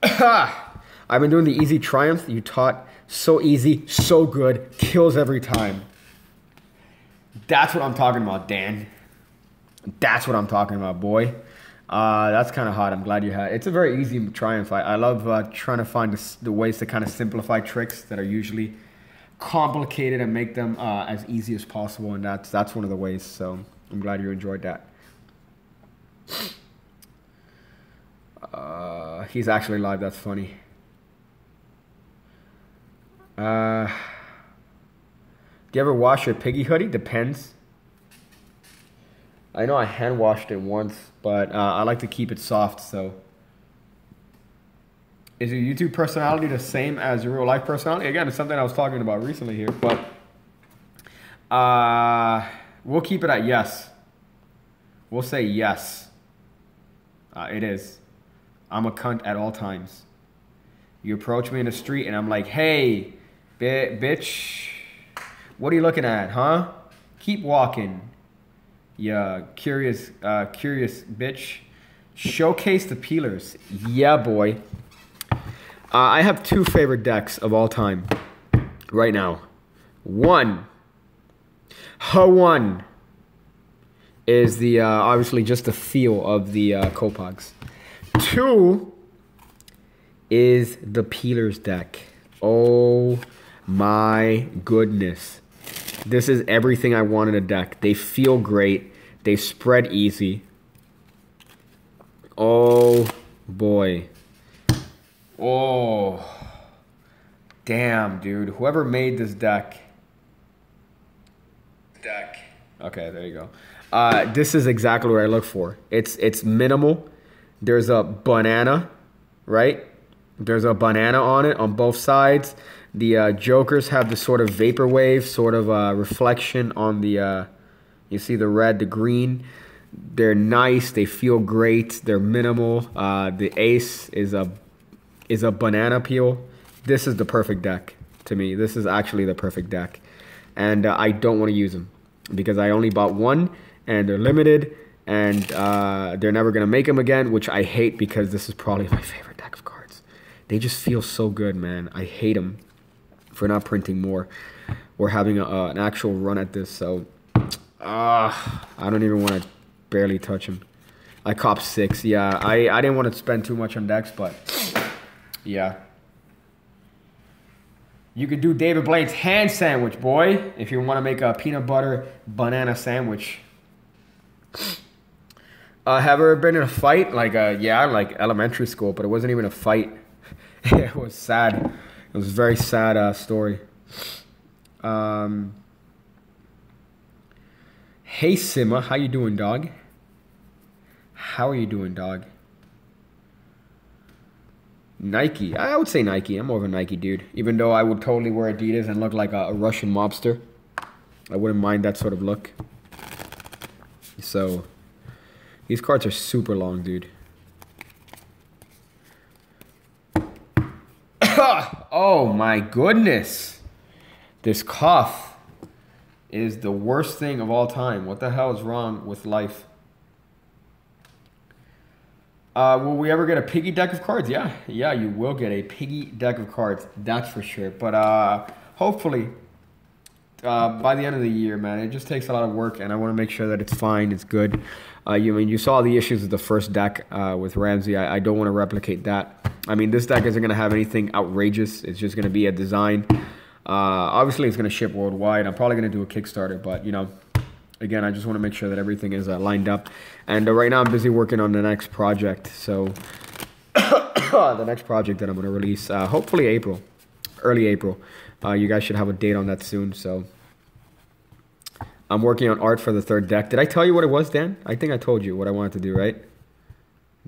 S1: I've been doing the easy triumph you taught. So easy, so good. Kills every time. That's what I'm talking about, Dan. That's what I'm talking about, boy. That's kind of hot. I'm glad you had. It's a very easy triumph. I love trying to find the ways to kind of simplify tricks that are usually complicated and make them as easy as possible. And that's one of the ways. So I'm glad you enjoyed that. He's actually live. That's funny. Do you ever wash your piggy hoodie? Depends. I know I hand washed it once, but I like to keep it soft, so. Is your YouTube personality the same as your real life personality? Again, it's something I was talking about recently here, but we'll keep it at yes. We'll say yes. It is. I'm a cunt at all times. You approach me in the street and I'm like, hey, bitch, what are you looking at, huh? Keep walking. Yeah, curious bitch. Showcase the peelers. Yeah, boy. I have two favorite decks of all time right now. One is the obviously just the feel of the Kopogs. Two is the peelers deck. Oh my goodness. This is everything I want in a deck. They feel great. They spread easy. Oh boy. Oh. Damn, dude. Whoever made this deck. Okay, there you go. This is exactly what I look for. It's minimal. There's a banana, right? There's a banana on it on both sides. The jokers have this sort of vaporwave, sort of reflection on the, you see the red, the green. They're nice. They feel great. They're minimal. The ace is a banana peel. This is the perfect deck to me. This is actually the perfect deck. And I don't want to use them because I only bought one and they're limited and they're never going to make them again, which I hate because this is probably my favorite deck of cards. They just feel so good, man. I hate them for not printing more or having an actual run at this. So I don't even want to barely touch them. I copped 6. Yeah, I didn't want to spend too much on decks, but yeah. You could do David Blaine's hand sandwich, boy, if you want to make a peanut butter banana sandwich. Have you ever been in a fight? Like, yeah, like elementary school, but it wasn't even a fight. It was sad. It was a very sad story. Hey, Sima, how you doing, dog? How are you doing, dog? Nike. I would say Nike. I'm more of a Nike dude. Even though I would totally wear Adidas and look like a Russian mobster. I wouldn't mind that sort of look. So, these cards are super long, dude. Oh my goodness. This cough is the worst thing of all time. What the hell is wrong with life? Will we ever get a piggy deck of cards? Yeah, you will get a piggy deck of cards. That's for sure. But hopefully, by the end of the year, man, it just takes a lot of work, and I want to make sure that it's fine, it's good. You saw the issues with the first deck with Ramsey. I don't want to replicate that. I mean, this deck isn't going to have anything outrageous. It's just going to be a design. Obviously, it's going to ship worldwide. I'm probably going to do a Kickstarter, but, you know, again, I just want to make sure that everything is lined up. And right now, I'm busy working on the next project. So, the next project that I'm going to release, hopefully April. early April. You guys should have a date on that soon. So I'm working on art for the third deck. Did I tell you what it was, Dan? I think I told you what I wanted to do, right?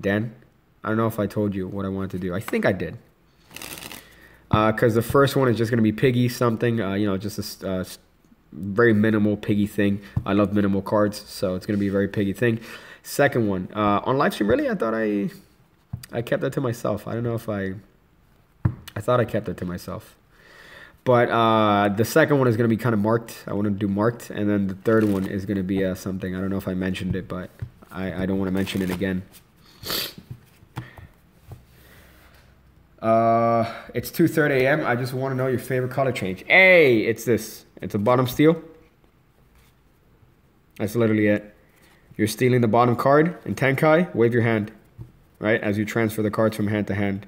S1: Dan? I don't know if I told you what I wanted to do. I think I did. Because the first one is just going to be piggy something. You know, just a very minimal piggy thing. I love minimal cards, so it's going to be a very piggy thing. Second one. On live stream, really? I thought I kept that to myself. I don't know if I thought I kept it to myself. But the second one is going to be kind of marked. I want to do marked. And then the third one is going to be something. I don't know if I mentioned it, but I don't want to mention it again. It's 2:30 a.m. I just want to know your favorite color change. Hey, it's this. It's a bottom steal. That's literally it. You're stealing the bottom card in Tenkai. Wave your hand, right, as you transfer the cards from hand to hand.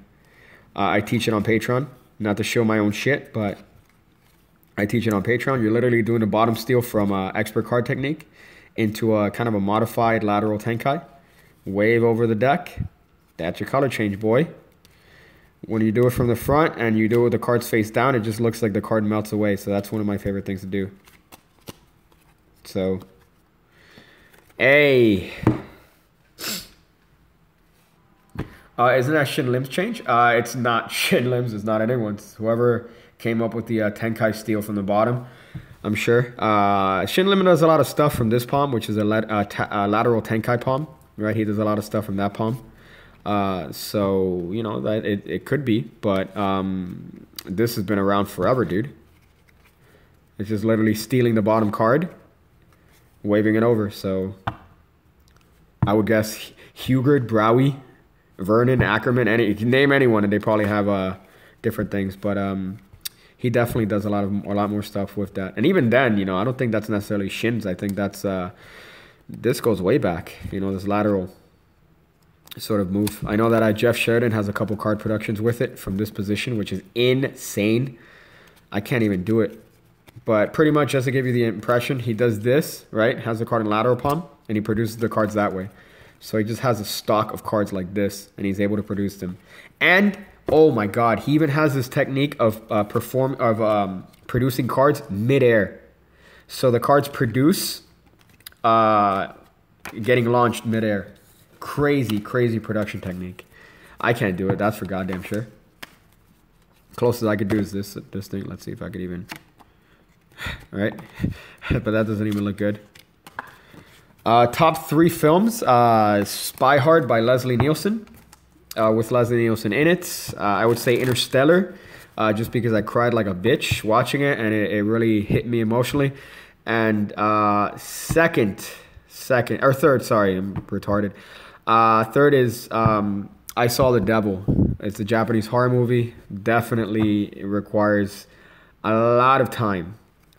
S1: I teach it on Patreon. Not to show my own shit, but I teach it on Patreon. You're literally doing a bottom steal from expert card technique into a kind of a modified lateral Tenkai. Wave over the deck. That's your color change, boy. When you do it from the front and you do it with the cards face down, it just looks like the card melts away. So that's one of my favorite things to do. So, hey. Isn't that Shin Lim's change? It's not Shin Lim's. It's not anyone's. Whoever came up with the Tenkai steal from the bottom, I'm sure. Shin Lim does a lot of stuff from this palm, which is a lateral Tenkai palm. Right? He does a lot of stuff from that palm. So, you know, that it could be. But this has been around forever, dude. It's just literally stealing the bottom card, waving it over. So, I would guess Heegaard, Brouwer, Vernon, Ackerman, you can name anyone, and they probably have different things. But he definitely does a lot more stuff with that. And even then, you know, I don't think that's necessarily Shin's. I think that's this goes way back. You know, this lateral sort of move. I know that Jeff Sheridan has a couple card productions with it from this position, which is insane. I can't even do it. But pretty much, just to give you the impression, he does this, right? Has the card in lateral palm, and he produces the cards that way. So he just has a stock of cards like this, and he's able to produce them. And, oh my God, he even has this technique of producing cards mid-air. So the cards produce getting launched mid-air. Crazy, crazy production technique. I can't do it. That's for goddamn sure. Closest I could do is this thing. Let's see if I could even. All right, but that doesn't even look good. Top 3 films: Spy Hard by Leslie Nielsen, with Leslie Nielsen in it. I would say Interstellar, just because I cried like a bitch watching it, and it really hit me emotionally. And third, sorry, I'm retarded. Third is I Saw the Devil. It's a Japanese horror movie. Definitely requires a lot of time.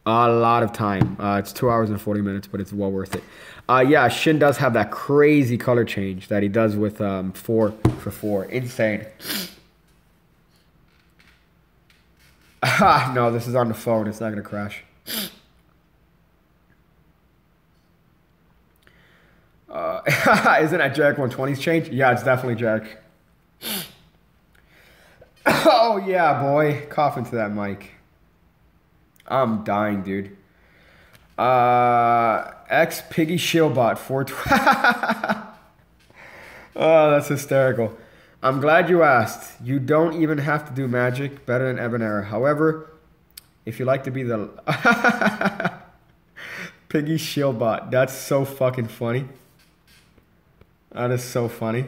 S1: It's 2 hours and 40 minutes, but it's well worth it. Yeah, Shin does have that crazy color change that he does with 4 for 4. Insane. No, this is on the phone. It's not going to crash. Isn't that Jack 120's change? Yeah, it's definitely Jack. Oh, yeah, boy. Cough into that mic. I'm dying, dude. X Piggy Shieldbot 420. Oh, that's hysterical. I'm glad you asked. You don't even have to do magic. Better than Ebonera. However, if you like to be the Piggy Shieldbot, that's so fucking funny. That is so funny.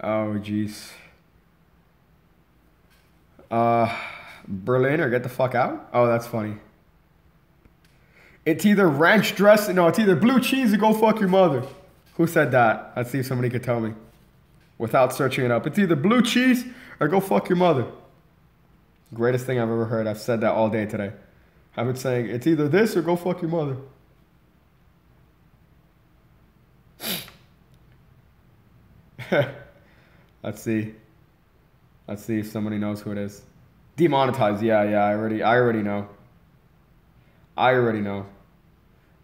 S1: Oh, jeez. Berlin or get the fuck out? Oh, that's funny. It's either ranch dressing. No, it's either blue cheese or go fuck your mother. Who said that? Let's see if somebody could tell me without searching it up. It's either blue cheese or go fuck your mother. Greatest thing I've ever heard. I've said that all day today. I've been saying it's either this or go fuck your mother. Let's see. Let's see if somebody knows who it is. Demonetized. Yeah. I already know.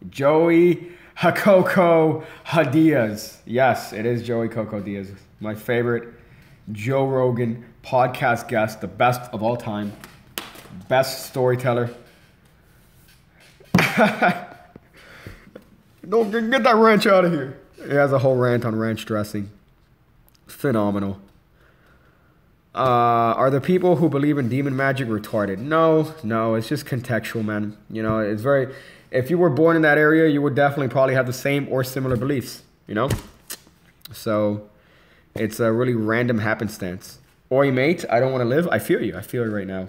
S1: Joey Coco Diaz. Yes, it is Joey Coco Diaz. My favorite Joe Rogan, podcast guest, the best of all time, best storyteller. Don't get that ranch out of here. He has a whole rant on ranch dressing. Phenomenal. Are the people who believe in demon magic retarded? No, it's just contextual, man. You know, it's very... If you were born in that area, you would definitely probably have the same or similar beliefs, you know? So, it's a really random happenstance. Oi, mate, I don't want to live. I feel you. I feel you right now.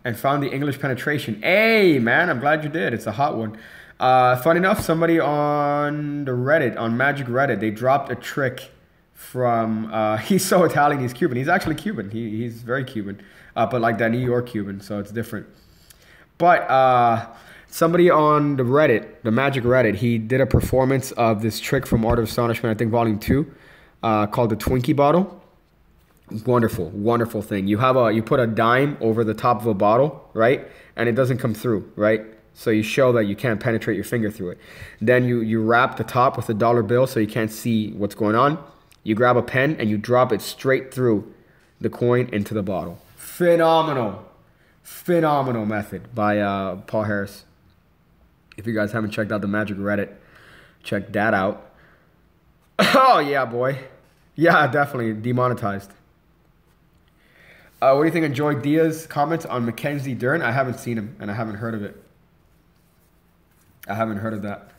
S1: And found the English penetration. Hey, man, I'm glad you did. It's a hot one. Fun enough, somebody on the Reddit, on Magic Reddit, they dropped a trick from, he's so Italian, he's Cuban. He's actually Cuban. He's very Cuban, but like that New York Cuban, so it's different. But somebody on the Reddit, the Magic Reddit, he did a performance of this trick from Art of Astonishment, I think Volume 2, called the Twinkie bottle. Wonderful, wonderful thing. You put a dime over the top of a bottle, right? And it doesn't come through, right? So you show that you can't penetrate your finger through it. Then you wrap the top with a dollar bill so you can't see what's going on. You grab a pen and you drop it straight through the coin into the bottle. Phenomenal. Phenomenal method by Paul Harris. If you guys haven't checked out the Magic Reddit, check that out. Oh, yeah, boy. Yeah, definitely. Demonetized. What do you think of Joy Diaz's comments on Mackenzie Dern? I haven't seen him, and I haven't heard of it. I haven't heard of that.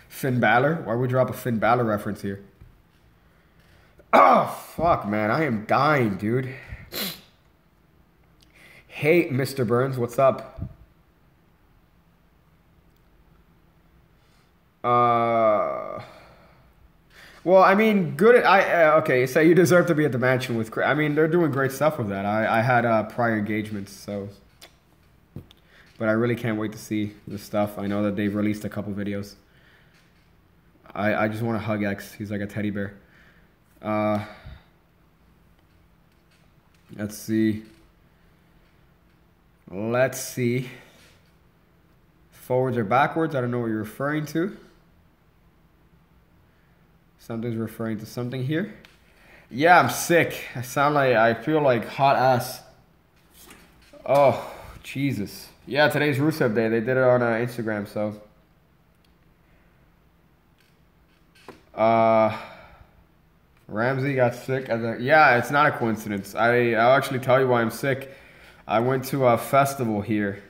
S1: Finn Balor? Why would we drop a Finn Balor reference here? Oh, fuck, man. I am dying, dude. Hey, Mr. Burns. What's up? Well, I mean, good. Okay, so you deserve to be at the mansion with Chris. I mean, they're doing great stuff with that. I had prior engagements, so. But I really can't wait to see the stuff. I know that they've released a couple videos. I just want to hug X. He's like a teddy bear. Let's see. Let's see. Forwards or backwards? I don't know what you're referring to. Something's referring to something here. Yeah, I'm sick. I feel like hot ass. Oh, Jesus. Yeah, today's Rusev Day. They did it on Instagram, so. Ramsey got sick. Yeah, it's not a coincidence. I'll actually tell you why I'm sick. I went to a festival here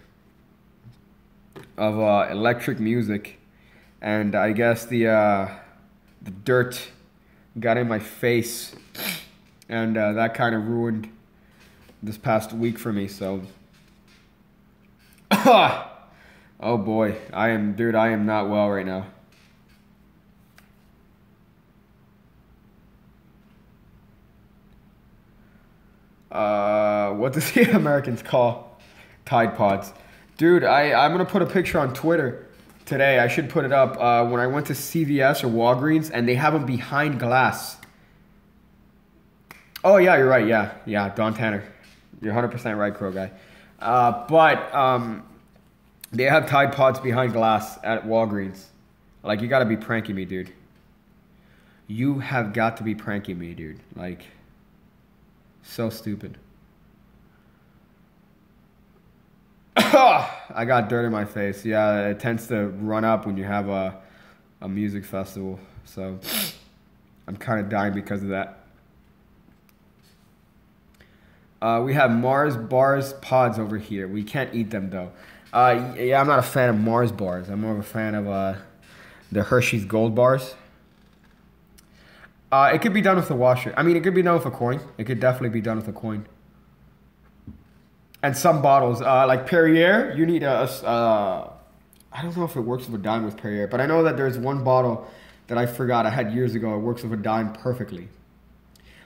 S1: of electric music, and I guess the dirt got in my face, and that kind of ruined this past week for me, so. Oh boy, I am not well right now. What does the Americans call Tide Pods? Dude, I'm gonna put a picture on Twitter today. I should put it up. When I went to CVS or Walgreens, and they have them behind glass. Oh yeah, you're right. Yeah, Don Tanner, you're 100% right, Crow Guy. But they have Tide Pods behind glass at Walgreens. Like, you gotta be pranking me, dude. You have got to be pranking me, dude. Like, so stupid. I got dirt in my face. Yeah, it tends to run up when you have a music festival. So I'm kind of dying because of that. We have Mars bars pods over here. We can't eat them though. Yeah, I'm not a fan of Mars bars. I'm more of a fan of the Hershey's Gold bars. It could be done with a washer. I mean, it could be done with a coin. It could definitely be done with a coin. And some bottles, like Perrier, you need I don't know if it works with a dime with Perrier, but I know that there's one bottle that I forgot I had years ago. It works with a dime perfectly.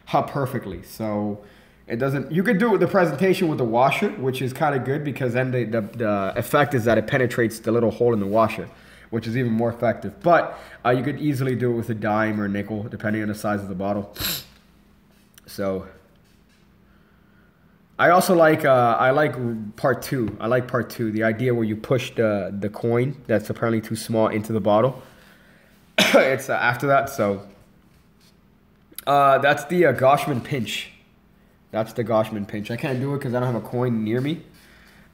S1: Perfectly. So it doesn't. You could do it with the presentation with the washer, which is kind of good because then the effect is that it penetrates the little hole in the washer, which is even more effective. But you could easily do it with a dime or a nickel, depending on the size of the bottle. So I also like part two. I like part two, the idea where you push the coin that's apparently too small into the bottle. It's after that, so That's the Goshman pinch. That's the Goshman pinch. I can't do it because I don't have a coin near me.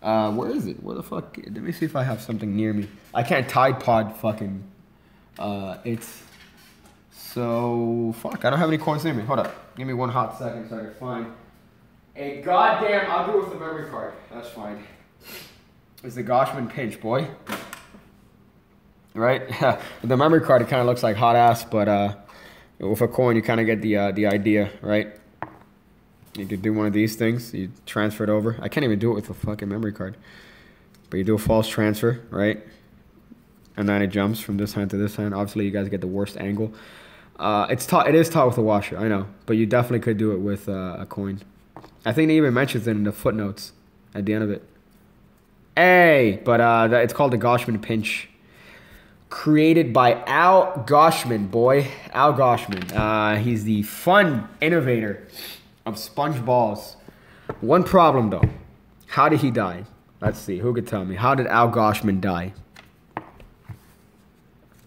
S1: Where is it? Where the fuck? Let me see if I have something near me. I can't Tide Pod fucking. It's so fuck. I don't have any coins near me. Hold up. Give me one hot second so I can find a goddamn. I'll do it with the memory card. That's fine. It's the Goshman pinch, boy. Right? With the memory card, it kind of looks like hot ass, but with a coin, you kind of get the idea, right? You could do one of these things. You transfer it over. I can't even do it with a fucking memory card. But you do a false transfer, right? And then it jumps from this hand to this hand. Obviously, you guys get the worst angle. It is taught with a washer, I know. But you definitely could do it with a coin. I think it even mentions it in the footnotes at the end of it. Hey! But it's called the Goshman pinch. Created by Al Goshman, boy. Al Goshman. He's the fun innovator of sponge balls. One problem, though. How did he die? Let's see. Who could tell me? How did Al Goshman die?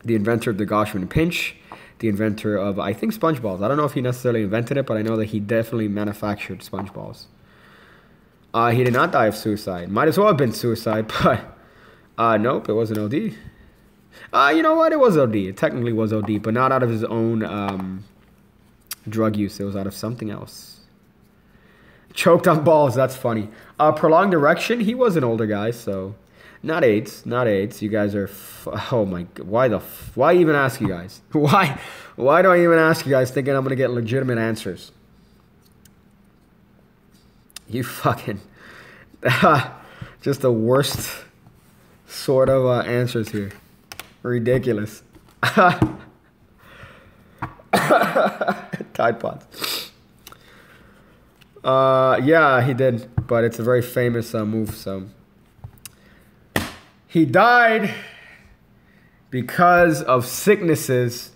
S1: The inventor of the Goshman pinch. The inventor of, I think, sponge balls. I don't know if he necessarily invented it, but I know that he definitely manufactured sponge balls. He did not die of suicide. Might as well have been suicide, but nope, it was an OD. You know what? It was OD. It technically was OD, but not out of his own drug use. It was out of something else. Choked on balls. That's funny. Prolonged erection. He was an older guy, so not AIDS. Not AIDS. You guys are. Oh my. Why even ask you guys? Why do I even ask you guys thinking I'm gonna get legitimate answers? You fucking. Just the worst sort of answers here. Ridiculous. Tide Pods. Yeah, he did, but it's a very famous move. So he died because of sicknesses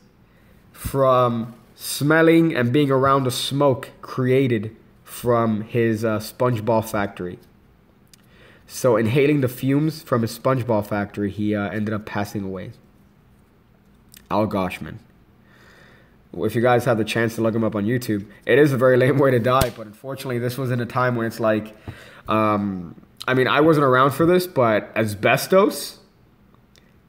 S1: from smelling and being around the smoke created from his sponge ball factory. So inhaling the fumes from his sponge ball factory, he ended up passing away. Al Goshman. If you guys have the chance to look him up on YouTube, it is a very lame way to die, but unfortunately this was in a time when it's like, I mean, I wasn't around for this, but asbestos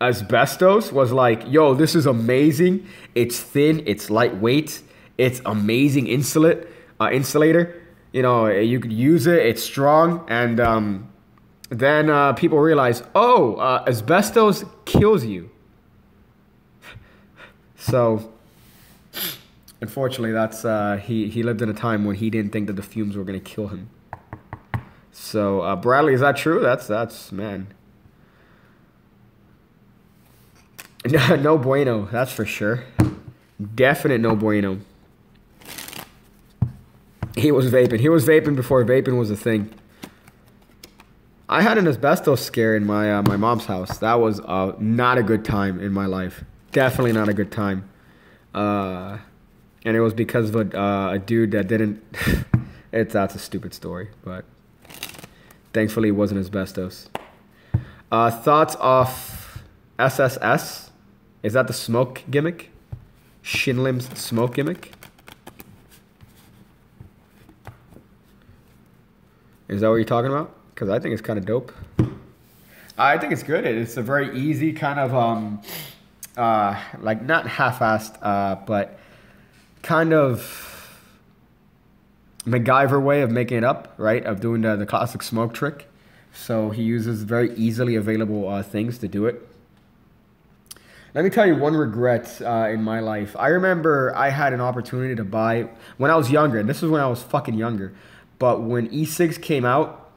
S1: was like, yo, this is amazing. It's thin, it's lightweight, it's amazing insulator. You know, you could use it, it's strong, and then people realize, oh, asbestos kills you. So unfortunately, that's he lived in a time when he didn't think that the fumes were going to kill him. So Bradley, is that true? That's man. No bueno, that's for sure. Definite no bueno. He was vaping. He was vaping before vaping was a thing. I had an asbestos scare in my my mom's house. That was not a good time in my life. Definitely not a good time. And it was because of a dude that didn't... That's a stupid story, but thankfully it wasn't asbestos. Thoughts off SSS? Is that the smoke gimmick? Shinlim's smoke gimmick? Is that what you're talking about? Because I think it's kind of dope. I think it's good. It's a very easy kind of... like not half-assed, but kind of MacGyver way of making it up, right? Of doing the classic smoke trick. So he uses very easily available things to do it. Let me tell you one regret in my life. I remember I had an opportunity to buy when I was younger, and this is when I was fucking younger, but when e-cigs came out,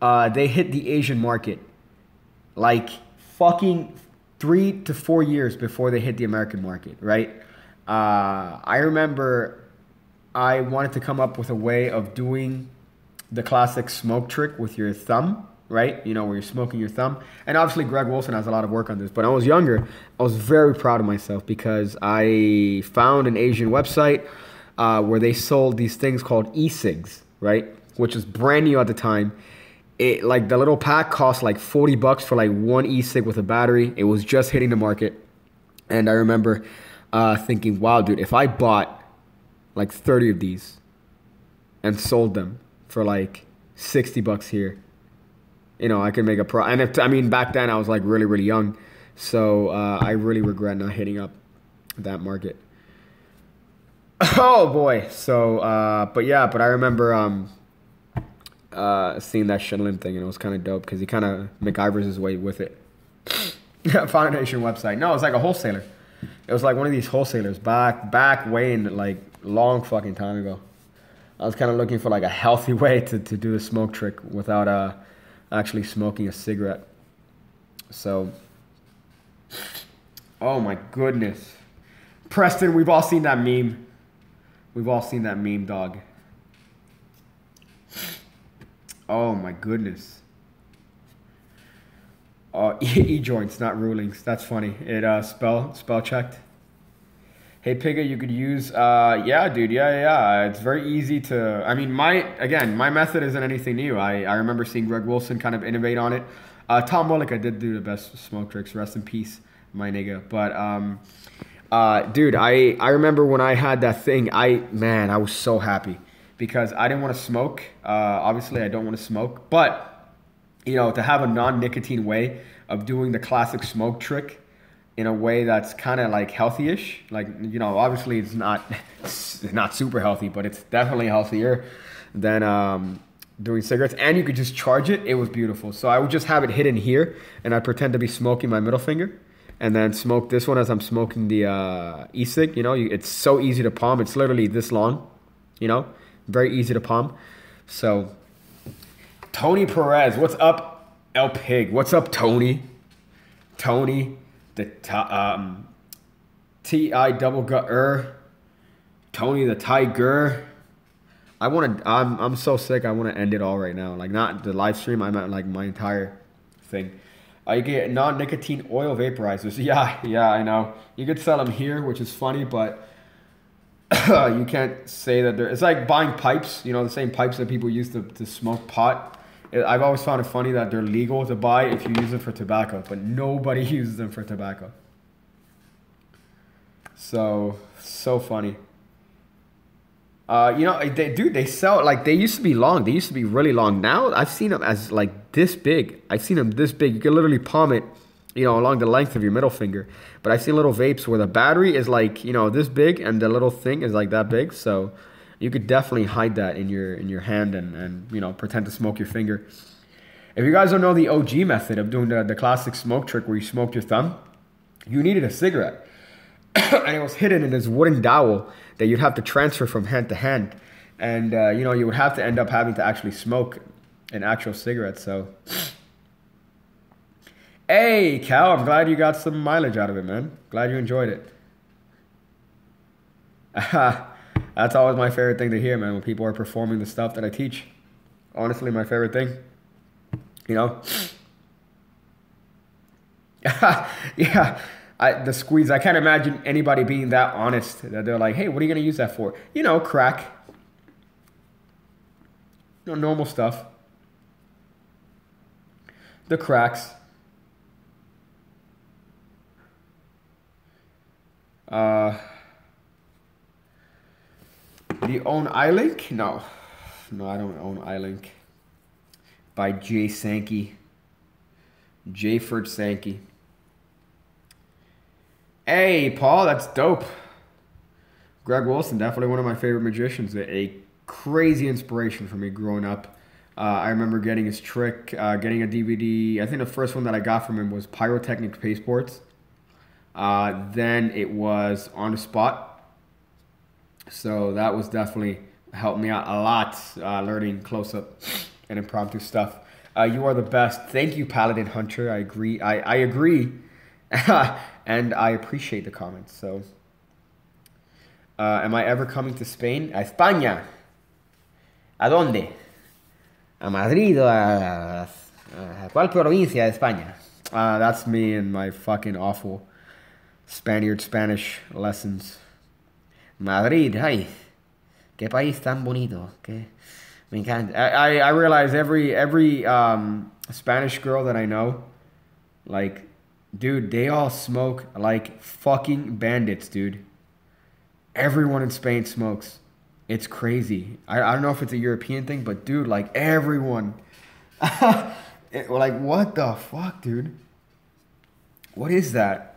S1: they hit the Asian market like fucking 3 to 4 years before they hit the American market, right? I remember I wanted to come up with a way of doing the classic smoke trick with your thumb, right? You know, where you're smoking your thumb. And obviously Greg Wilson has a lot of work on this. But when I was younger, I was very proud of myself because I found an Asian website where they sold these things called e-cigs, right? Which was brand new at the time. It, like, the little pack cost like $40 for like one e-cig with a battery. It was just hitting the market. And I remember thinking, wow, dude, if I bought like 30 of these and sold them for like $60 here, you know, I could make a pro. And if, I mean, back then I was like really, really young. So I really regret not hitting up that market. Oh boy. So, but yeah, but I remember seeing that Scherling thing, and it was kind of dope because he kind of MacGyvers his way with it. Foundation website. No, it was like a wholesaler. It was like one of these wholesalers back way in like long fucking time ago. I was kind of looking for like a healthy way to do the smoke trick without actually smoking a cigarette. So, oh my goodness. Preston, we've all seen that meme. We've all seen that meme, dog. Oh my goodness. E-joints, not rulings. That's funny. It spell checked. Hey Pigga, you could use yeah, dude, yeah. It's very easy to. I mean, my method isn't anything new. I remember seeing Greg Wilson kind of innovate on it. Tom Mullica did do the best smoke tricks. Rest in peace, my nigga. But dude, I remember when I had that thing. I was so happy because I didn't want to smoke. Obviously, I don't want to smoke, but you know, to have a non-nicotine way of doing the classic smoke trick in a way that's kind of like healthy-ish. Like, you know, obviously it's not super healthy, but it's definitely healthier than doing cigarettes. And you could just charge it. It was beautiful. So I would just have it hidden here, and I'd pretend to be smoking my middle finger, and then smoke this one as I'm smoking the e-cig. You know, it's so easy to palm. It's literally this long, you know, very easy to palm. So Tony Perez, what's up, El Pig? What's up, Tony? Tony, the T-I-double-G-er. Tony the Tiger. I'm so sick. I want to end it all right now. Like, not the live stream. I meant like my entire thing. You get non-nicotine oil vaporizers. Yeah, I know. You could sell them here, which is funny, but you can't say that they're. It's like buying pipes. You know, the same pipes that people use to smoke pot. I've always found it funny that they're legal to buy if you use them for tobacco, but nobody uses them for tobacco. So funny. You know, they sell, like, they used to be long. They used to be really long. Now I've seen them as like this big. I've seen them this big. You can literally palm it, you know, along the length of your middle finger. But I've seen little vapes where the battery is like, you know, this big and the little thing is like that big. So you could definitely hide that in your hand and you know, pretend to smoke your finger. If you guys don't know the OG method of doing the classic smoke trick where you smoked your thumb, you needed a cigarette. And it was hidden in this wooden dowel that you'd have to transfer from hand to hand. And, you know, you would have to end up having to actually smoke an actual cigarette. So, hey, Cal, I'm glad you got some mileage out of it, man. Glad you enjoyed it. That's always my favorite thing to hear, man, when people are performing the stuff that I teach. Honestly, my favorite thing. You know? Yeah. The squeeze, I can't imagine anybody being that honest that they're like, hey, what are you going to use that for? You know, crack. You know, normal stuff. The cracks. Do you own iLink? No, I don't own iLink. By Jay Sankey. Jayford Sankey. Hey, Paul, that's dope. Greg Wilson, definitely one of my favorite magicians. A crazy inspiration for me growing up. I remember getting his trick, getting a DVD. I think the first one that I got from him was Pyrotechnic Passports. Then it was On the Spot. So that was definitely helped me out a lot, learning close-up and impromptu stuff. You are the best. Thank you, Paladin Hunter. I agree. I agree. And I appreciate the comments. So, am I ever coming to Spain? A España. ¿A dónde? A Madrid. ¿A cuál provincia de España? That's me and my fucking awful Spanish lessons. Madrid. Ay, qué país tan bonito. Que me encanta. I realize every Spanish girl that I know, like, dude, they all smoke like fucking bandits, dude. Everyone in Spain smokes. It's crazy. I don't know if it's a European thing, but dude, like everyone, like what the fuck, dude? What is that?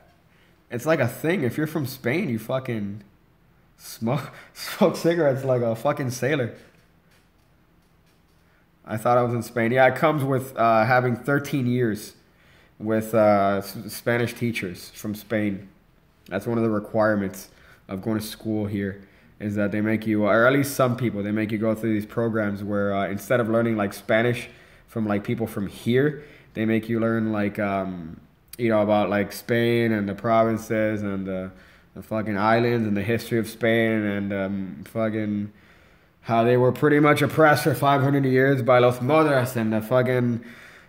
S1: It's like a thing. If you're from Spain, you fucking smoke cigarettes like a fucking sailor. I thought I was in Spain. Yeah, it comes with having 13 years with Spanish teachers from Spain. That's one of the requirements of going to school here, is that they make you, or at least some people, they make you go through these programs where instead of learning like Spanish from like people from here, they make you learn like, you know, about like Spain and the provinces and the fucking islands and the history of Spain and fucking how they were pretty much oppressed for 500 years by los moras and the fucking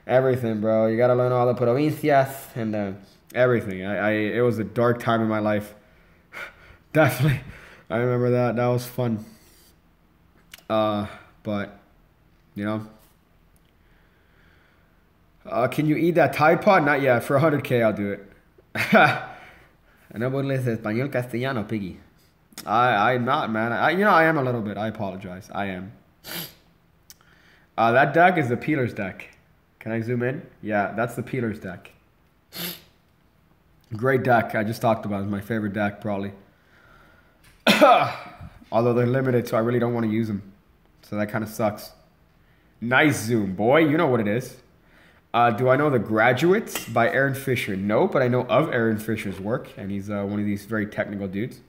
S1: everything, bro. You gotta learn all the provincias and everything. It was a dark time in my life. Definitely. I remember that. That was fun. But, you know. Can you eat that Tide Pod? Not yet. For 100K, I'll do it. No burles de español castellano, Piggy. I'm not, man. You know, I am a little bit. I apologize. I am. That deck is the Peeler's deck. Can I zoom in? Yeah, that's the Peeler's deck. Great deck. I just talked about it. It's my favorite deck, probably. Although they're limited, so I really don't want to use them. So that kind of sucks. Nice zoom, boy. You know what it is. Do I know The Graduates by Aaron Fisher? No, but I know of Aaron Fisher's work, and he's one of these very technical dudes.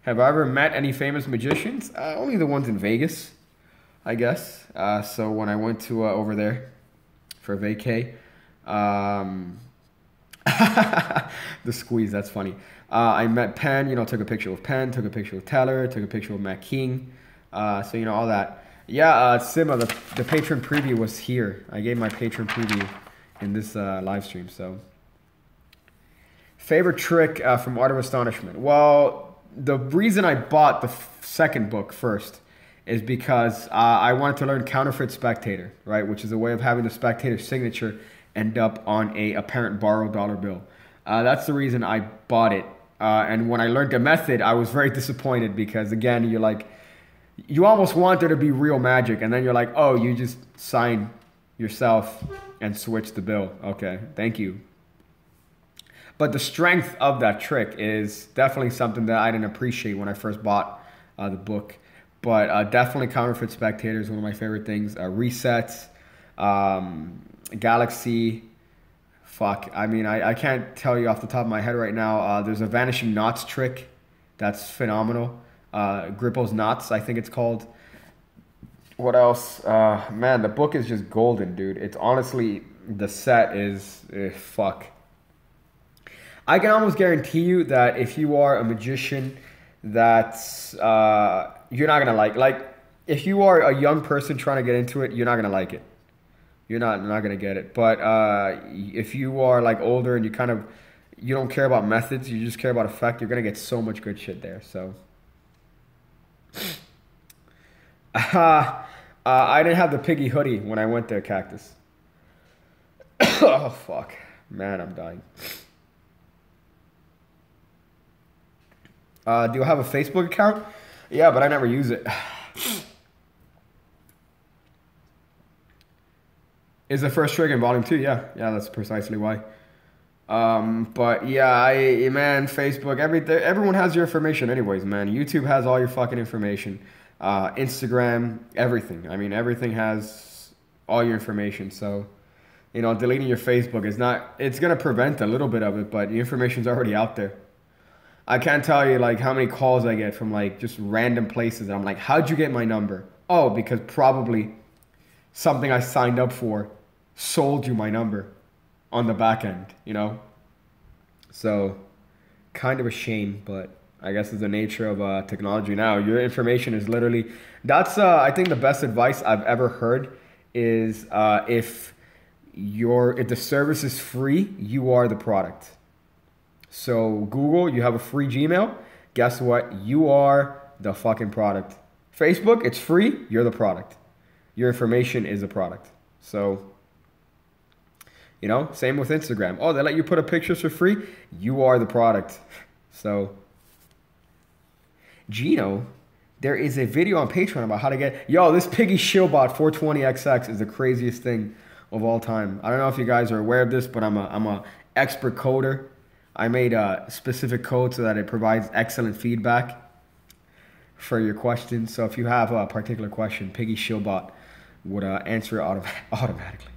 S1: Have I ever met any famous magicians? Only the ones in Vegas, I guess. So when I went to over there for vacay, the squeeze, that's funny. I met Penn, you know, took a picture with Penn, took a picture with Teller, took a picture with Matt King. So, you know, all that. Yeah, Sima, the patron preview was here. I gave my patron preview in this live stream, so. Favorite trick from Art of Astonishment? Well, the reason I bought the second book first is because I wanted to learn Counterfeit Spectator, right? Which is a way of having the spectator's signature end up on a apparent borrowed dollar bill. That's the reason I bought it. And when I learned the method, I was very disappointed because, again, you're like, you almost want there to be real magic. And then you're like, oh, you just sign yourself and switch the bill. Okay, thank you. But the strength of that trick is definitely something that I didn't appreciate when I first bought the book. But definitely Counterfeit Spectator is one of my favorite things. Resets, Galaxy. Fuck, I mean, I can't tell you off the top of my head right now. There's a Vanishing Knots trick that's phenomenal. Grippo's Knots, I think it's called. What else? Man, the book is just golden, dude. It's honestly, the set is, fuck. I can almost guarantee you that if you are a magician that's, you're not going to like, if you are a young person trying to get into it, you're not going to like it. You're not going to get it. But if you are like older and you don't care about methods, you just care about effect, you're going to get so much good shit there. So I didn't have the Piggy hoodie when I went there, Cactus. Oh, fuck. Man, I'm dying. Do you have a Facebook account? Yeah, but I never use it. Is the first trick in volume 2? Yeah, that's precisely why. But yeah, man, Facebook, everyone has your information anyways, man. YouTube has all your fucking information. Instagram, everything. I mean, everything has all your information. So, you know, deleting your Facebook is not, it's going to prevent a little bit of it, but the information's already out there. I can't tell you like how many calls I get from like just random places. And I'm like, how'd you get my number? Oh, because probably something I signed up for sold you my number on the back end, you know? So kind of a shame, but I guess it's the nature of technology now. Your information is literally, that's I think the best advice I've ever heard is if the service is free, you are the product. So Google, you have a free Gmail. Guess what? You are the fucking product. Facebook, it's free. You're the product. Your information is a product. So, you know, same with Instagram. Oh, they let you put up pictures for free. You are the product. So, Gino, There is a video on Patreon about how to get... Yo, this Piggy Shieldbot 420XX is the craziest thing of all time. I don't know if you guys are aware of this, but I'm a expert coder. I made a specific code so that it provides excellent feedback for your questions. So if you have a particular question, Piggy Shieldbot would answer it automatically.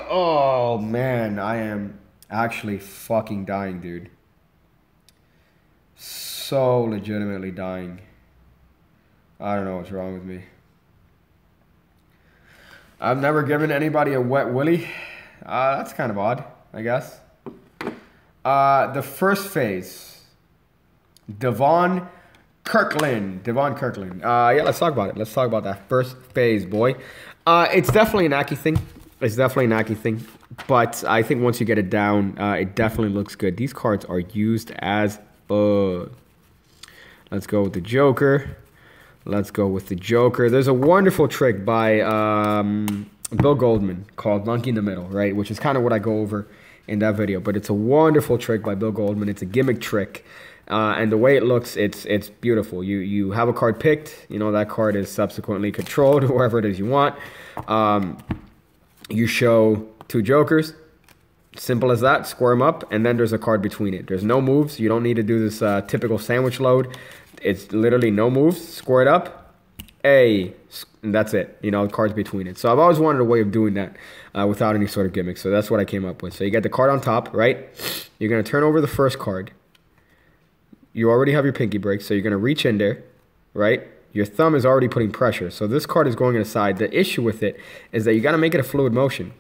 S1: Oh, man. I am actually fucking dying, dude. So legitimately dying. I don't know what's wrong with me. I've never given anybody a wet willy. That's kind of odd, I guess. The first phase. Devon Kirkland. Yeah, let's talk about it. Let's talk about that first phase, boy. It's definitely an Aki thing. But I think once you get it down, it definitely looks good. These cards are used as... Let's go with the Joker. There's a wonderful trick by Bill Goldman called Monkey in the Middle, right? Which is kind of what I go over in that video. But it's a wonderful trick by Bill Goldman. It's a gimmick trick. And the way it looks, it's beautiful. You have a card picked. You know, that card is subsequently controlled, whoever it is you want. You show 2 Jokers. Simple as that. Square them up, and then there's a card between it. There's no moves. You don't need to do this typical sandwich load. It's literally no moves. Square it up. And that's it. You know, the cards between it. So I've always wanted a way of doing that without any sort of gimmick. So that's what I came up with. So you get the card on top, right? You're going to turn over the first card. You already have your pinky break, so you're going to reach in there, right? Your thumb is already putting pressure. So this card is going inside. The issue with it is that you got to make it a fluid motion.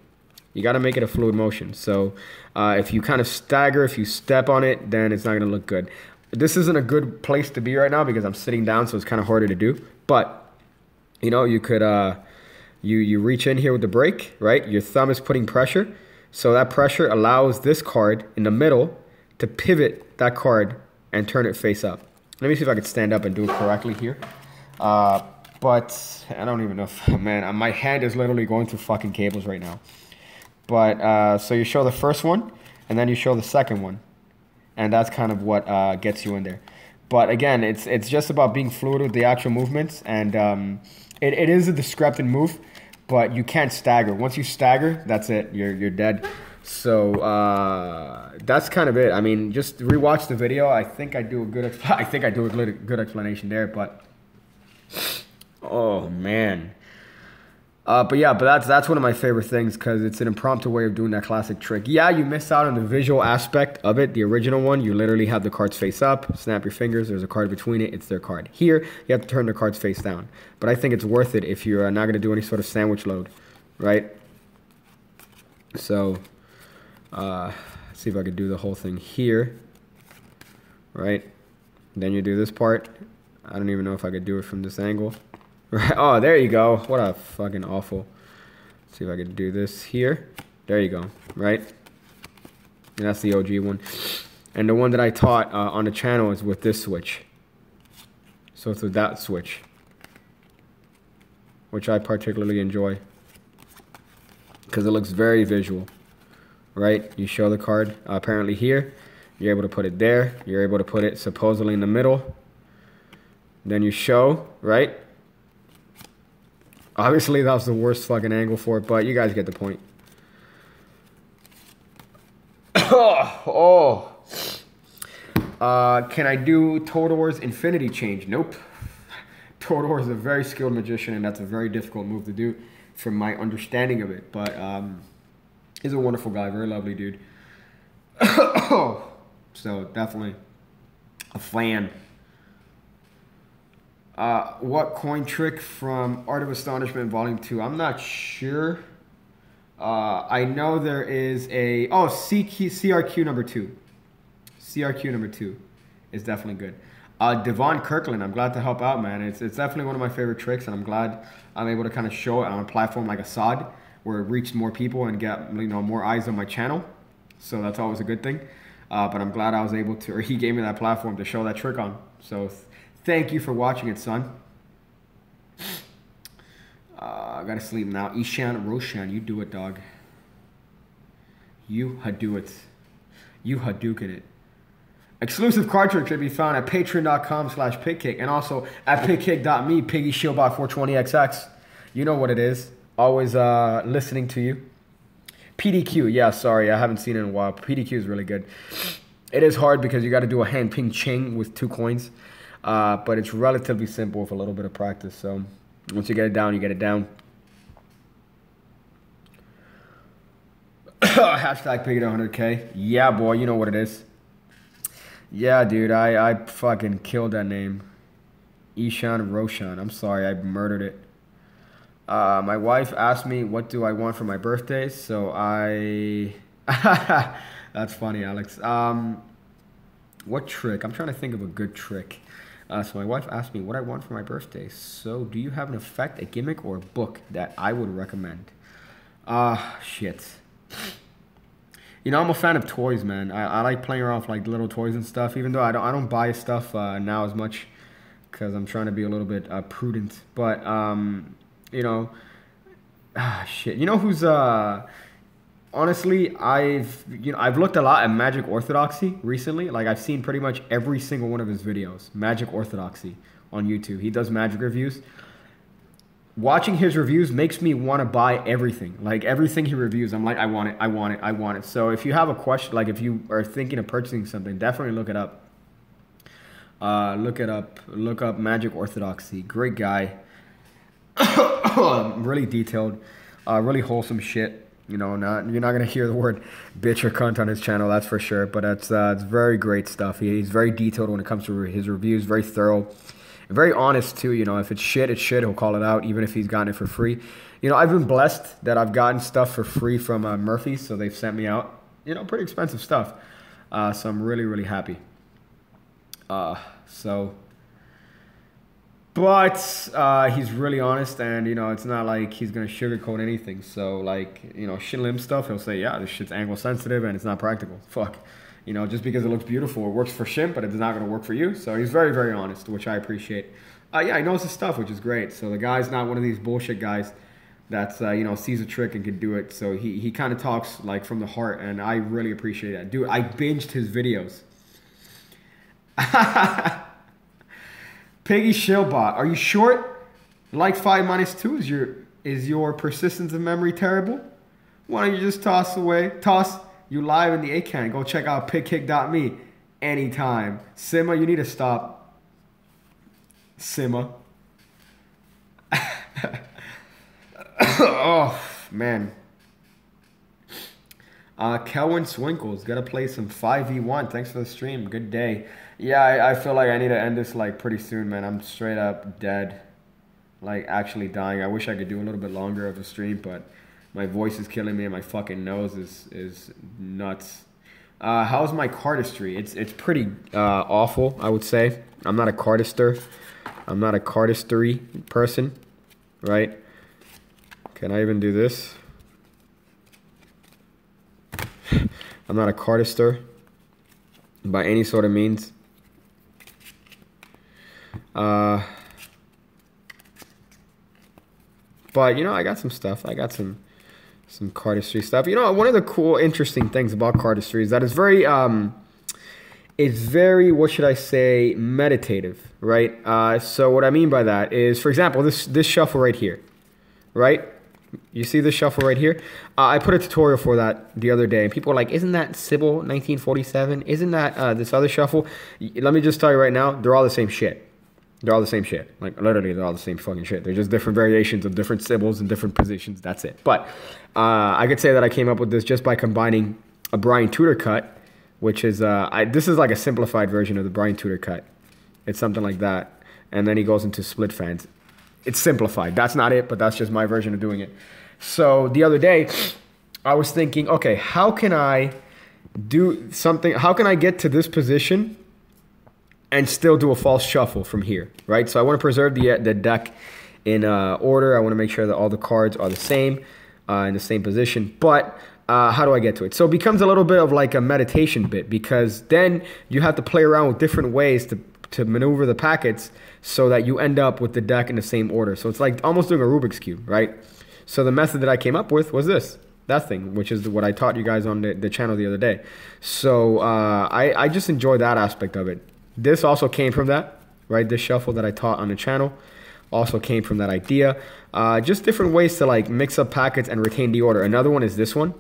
S1: So if you kind of stagger, if you step on it, then it's not going to look good. This isn't a good place to be right now because I'm sitting down, so it's kind of harder to do. But, you know, you could, you reach in here with the break, right? Your thumb is putting pressure. So that pressure allows this card in the middle to pivot that card and turn it face up. Let me see if I can stand up and do it correctly here. But I don't even know if, man, my hand is literally going through fucking cables right now. But, so you show the first one, and then you show the second one. And that's kind of what gets you in there. But again, it's just about being fluid with the actual movements. And it is a discrepant move, but you can't stagger. Once you stagger, that's it. You're dead. So that's kind of it. I mean, just rewatch the video. I think I do a good explanation there. But, oh, man. But yeah, that's one of my favorite things because it's an impromptu way of doing that classic trick. Yeah, you miss out on the visual aspect of it. The original one, you literally have the cards face up, snap your fingers, there's a card between it, it's their card. Here, you have to turn the cards face down. But I think it's worth it if you're not going to do any sort of sandwich load, right? So, see if I could do the whole thing here, right? Then you do this part. I don't even know if I could do it from this angle. Right. Oh, there you go. What a fucking awful. Let's see if I can do this here. There you go. Right? And that's the OG one. And the one that I taught on the channel is with this switch. So it's with that switch, which I particularly enjoy because it looks very visual. Right? You show the card apparently here. You're able to put it there. You're able to put it supposedly in the middle. Then you show, right? Obviously, that was the worst fucking angle for it, but you guys get the point. Can I do Todor's Infinity Change? Nope. Todor is a very skilled magician, and that's a very difficult move to do from my understanding of it. But he's a wonderful guy, very lovely dude. So, definitely a fan. What coin trick from Art of Astonishment Volume 2? I'm not sure. I know there is a... Oh, CRQ number 2. CRQ number 2 is definitely good. Devon Kirkland, I'm glad to help out, man. It's definitely one of my favorite tricks, and I'm glad I'm able to kind of show it on a platform like Assad, where it reached more people and get, you know, more eyes on my channel. So that's always a good thing. But I'm glad I was able to... Or he gave me that platform to show that trick on. So... Thank you for watching it, son. I gotta sleep now. Ishan Roshan, you do it, dog. You do it. You Hadouken it. Exclusive card trick can be found at patreon.com/pigkick and also at pigkick.me, Piggy Shieldbot 420XX. You know what it is. Always listening to you. PDQ, yeah, sorry, I haven't seen it in a while. PDQ is really good. It is hard because you got to do a hand ping ching with 2 coins. But it's relatively simple with a little bit of practice. So once you get it down, you get it down. Hashtag Piggy to 100K. Yeah, boy, you know what it is. Yeah, dude, I fucking killed that name. Ishan Roshan. I'm sorry, I murdered it. My wife asked me what do I want for my birthday, so I... That's funny, Alex. What trick? I'm trying to think of a good trick. So my wife asked me what I want for my birthday. So do you have an effect, a gimmick, or a book that I would recommend? Shit. You know, I'm a fan of toys, man. I like playing around with like little toys and stuff, even though I don't buy stuff now as much because I'm trying to be a little bit prudent. But you know, shit. You know who's honestly, I've looked a lot at Magic Orthodoxy recently. Like I've seen pretty much every single one of his videos. Magic Orthodoxy on YouTube. He does Magic reviews. Watching his reviews makes me want to buy everything. Like everything he reviews, I'm like, I want it, I want it, I want it. So if you have a question, like if you are thinking of purchasing something, definitely look it up. Look up Magic Orthodoxy. Great guy. Really detailed, really wholesome shit. You know, you're not gonna hear the word bitch or cunt on his channel, that's for sure. But it's very great stuff. He's very detailed when it comes to his reviews. Very thorough. Very honest too, you know, if it's shit, it's shit. He'll call it out, even if he's gotten it for free. You know, I've been blessed that I've gotten stuff for free from Murphy's, so they've sent me out, you know, pretty expensive stuff. So I'm really, really happy. But he's really honest, and, you know, it's not like he's going to sugarcoat anything. So, like, you know, Shinlim stuff, he'll say, yeah, this shit's angle sensitive and it's not practical. Fuck. You know, just because it looks beautiful, it works for Shim, but it's not going to work for you. So he's very, very honest, which I appreciate. Yeah, he knows his stuff, which is great. So the guy's not one of these bullshit guys that's, you know, sees a trick and can do it. So he kind of talks, like, from the heart, and I really appreciate that. Dude, I binged his videos. Piggy Shieldbot, are you short? Like 5 minus 2? Is your persistence of memory terrible? Why don't you just toss away? You live in the A-Can. Go check out pigkick.me anytime. Simma, you need to stop. Simma. Oh, man. Kelwin Swinkles, gotta play some 5v1. Thanks for the stream. Good day. Yeah, I feel like I need to end this like pretty soon, man. I'm straight up dead. Like actually dying. I wish I could do a little bit longer of a stream, but my voice is killing me and my fucking nose is nuts. How's my cardistry? It's pretty awful, I would say. I'm not a cardister. I'm not a cardistry person, right? Can I even do this? I'm not a cardister by any sort of means. But, you know, I got some stuff. I got some cardistry stuff. You know, one of the cool, interesting things about cardistry is that it's very, what should I say, meditative, right? So what I mean by that is, for example, this shuffle right here, right? You see this shuffle right here? I put a tutorial for that the other day, and people are like, isn't that Sybil 1947? Isn't that this other shuffle? Let me just tell you right now, they're all the same shit. They're all the same shit. Like, literally, they're all the same fucking shit. They're just different variations of different Sybils and different positions. That's it. But I could say that I came up with this just by combining a Brian Tudor cut, which is, this is like a simplified version of the Brian Tudor cut. It's something like that. And then he goes into split fans. It's simplified. That's not it, but that's just my version of doing it. So the other day, I was thinking, okay, how can I do something? How can I get to this position and still do a false shuffle from here, right? So I want to preserve the deck in order. I want to make sure that all the cards are the same, in the same position. But how do I get to it? So it becomes a little bit of like a meditation bit, because then you have to play around with different ways to maneuver the packets so that you end up with the deck in the same order. So it's like almost doing a Rubik's Cube, right? So the method that I came up with was this. that thing, which is what I taught you guys on the channel the other day. So I just enjoy that aspect of it. This also came from that, right? This shuffle that I taught on the channel also came from that idea. Just different ways to like mix up packets and retain the order. Another one is this one.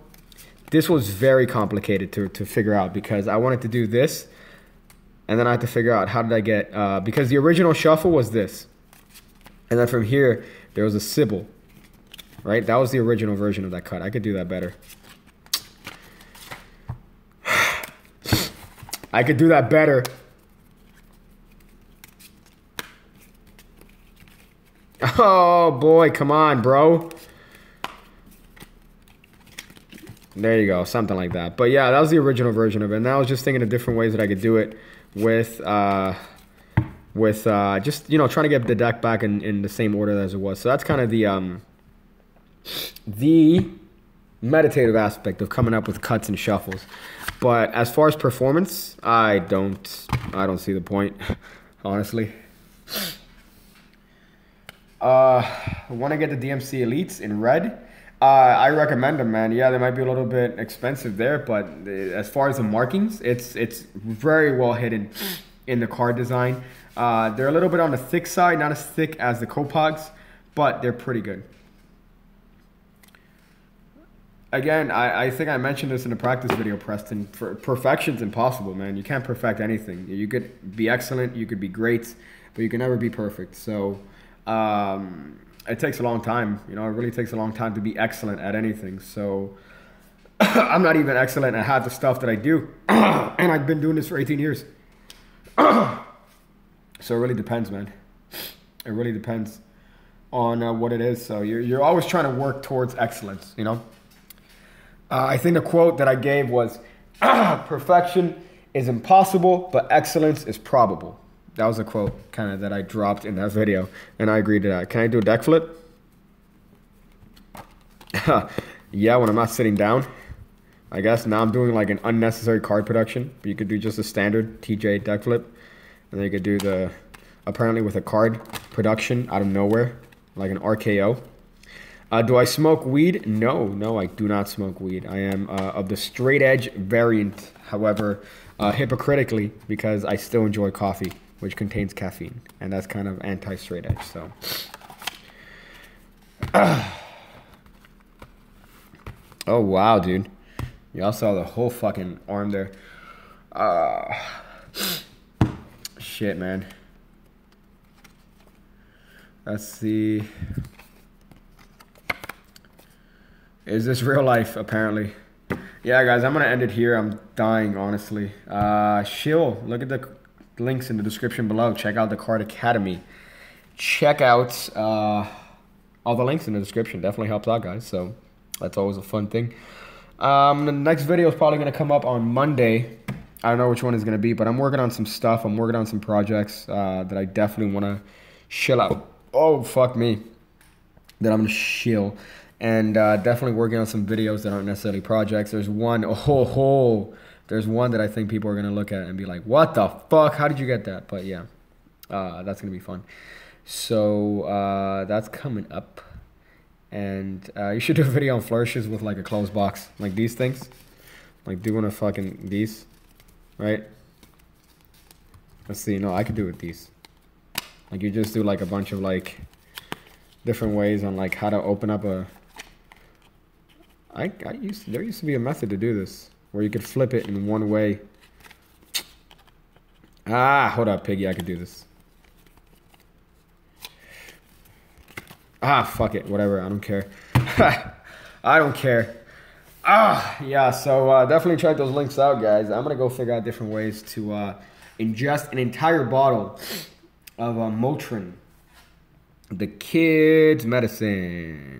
S1: This was very complicated to figure out because I wanted to do this, and then I had to figure out how did I get, because the original shuffle was this. And then from here, there was a Sybil, right? That was the original version of that cut. I could do that better. I could do that better. Oh, boy, come on, bro. There you go, something like that. But yeah, that was the original version of it. And I was just thinking of different ways that I could do it with just, you know, trying to get the deck back in the same order as it was. So that's kind of the meditative aspect of coming up with cuts and shuffles. But as far as performance, I don't see the point, honestly. Want to get the Dempsey Elites in red? I recommend them, man. Yeah, they might be a little bit expensive there, but as far as the markings, it's very well hidden in the card design. They're a little bit on the thick side, not as thick as the Copogs, but they're pretty good. Again, I think I mentioned this in the practice video, Preston. Perfection's impossible, man. You can't perfect anything. You could be excellent, you could be great, but you can never be perfect. So it takes a long time. You know, it really takes a long time to be excellent at anything. So I'm not even excellent at half the stuff that I do. And I've been doing this for 18 years. So it really depends, man. It really depends on what it is. So you're always trying to work towards excellence, you know. I think the quote that I gave was, perfection is impossible, but excellence is probable. That was a quote kind of that I dropped in that video, and I agreed to that. Can I do a deck flip? Yeah, when I'm not sitting down. I guess now I'm doing like an unnecessary card production, but you could do just a standard TJ deck flip. And then you could do the, apparently with a card production out of nowhere, like an RKO. Do I smoke weed? No, I do not smoke weed. I am of the straight edge variant, however, hypocritically, because I still enjoy coffee, which contains caffeine. And that's kind of anti-straight edge, so. Oh, wow, dude. Y'all saw the whole fucking arm there. Shit, man. Let's see. Is this real life? Apparently. Yeah, guys, I'm going to end it here. I'm dying, honestly. Shill, look at the links in the description below. Check out the Card Academy. Check out all the links in the description. Definitely helps out, guys. So that's always a fun thing. The next video is probably going to come up on Monday. I don't know which one is going to be, but I'm working on some stuff. I'm working on some projects that I definitely want to chill out. Oh, fuck me. That I'm going to chill. And definitely working on some videos that aren't necessarily projects. There's one, there's one that I think people are going to look at and be like, what the fuck? How did you get that? But yeah, that's going to be fun. So that's coming up. And you should do a video on flourishes with like a closed box. Like these things. Like doing a fucking these. Right? Let's see. No, I could do it with these. Like you just do like a bunch of like different ways on like how to open up a... there used to be a method to do this where you could flip it in one way. Hold up, Piggy. I could do this. Fuck it. Whatever. I don't care. I don't care. Yeah. So definitely check those links out, guys. I'm going to go figure out different ways to ingest an entire bottle of Motrin. The kids' medicine.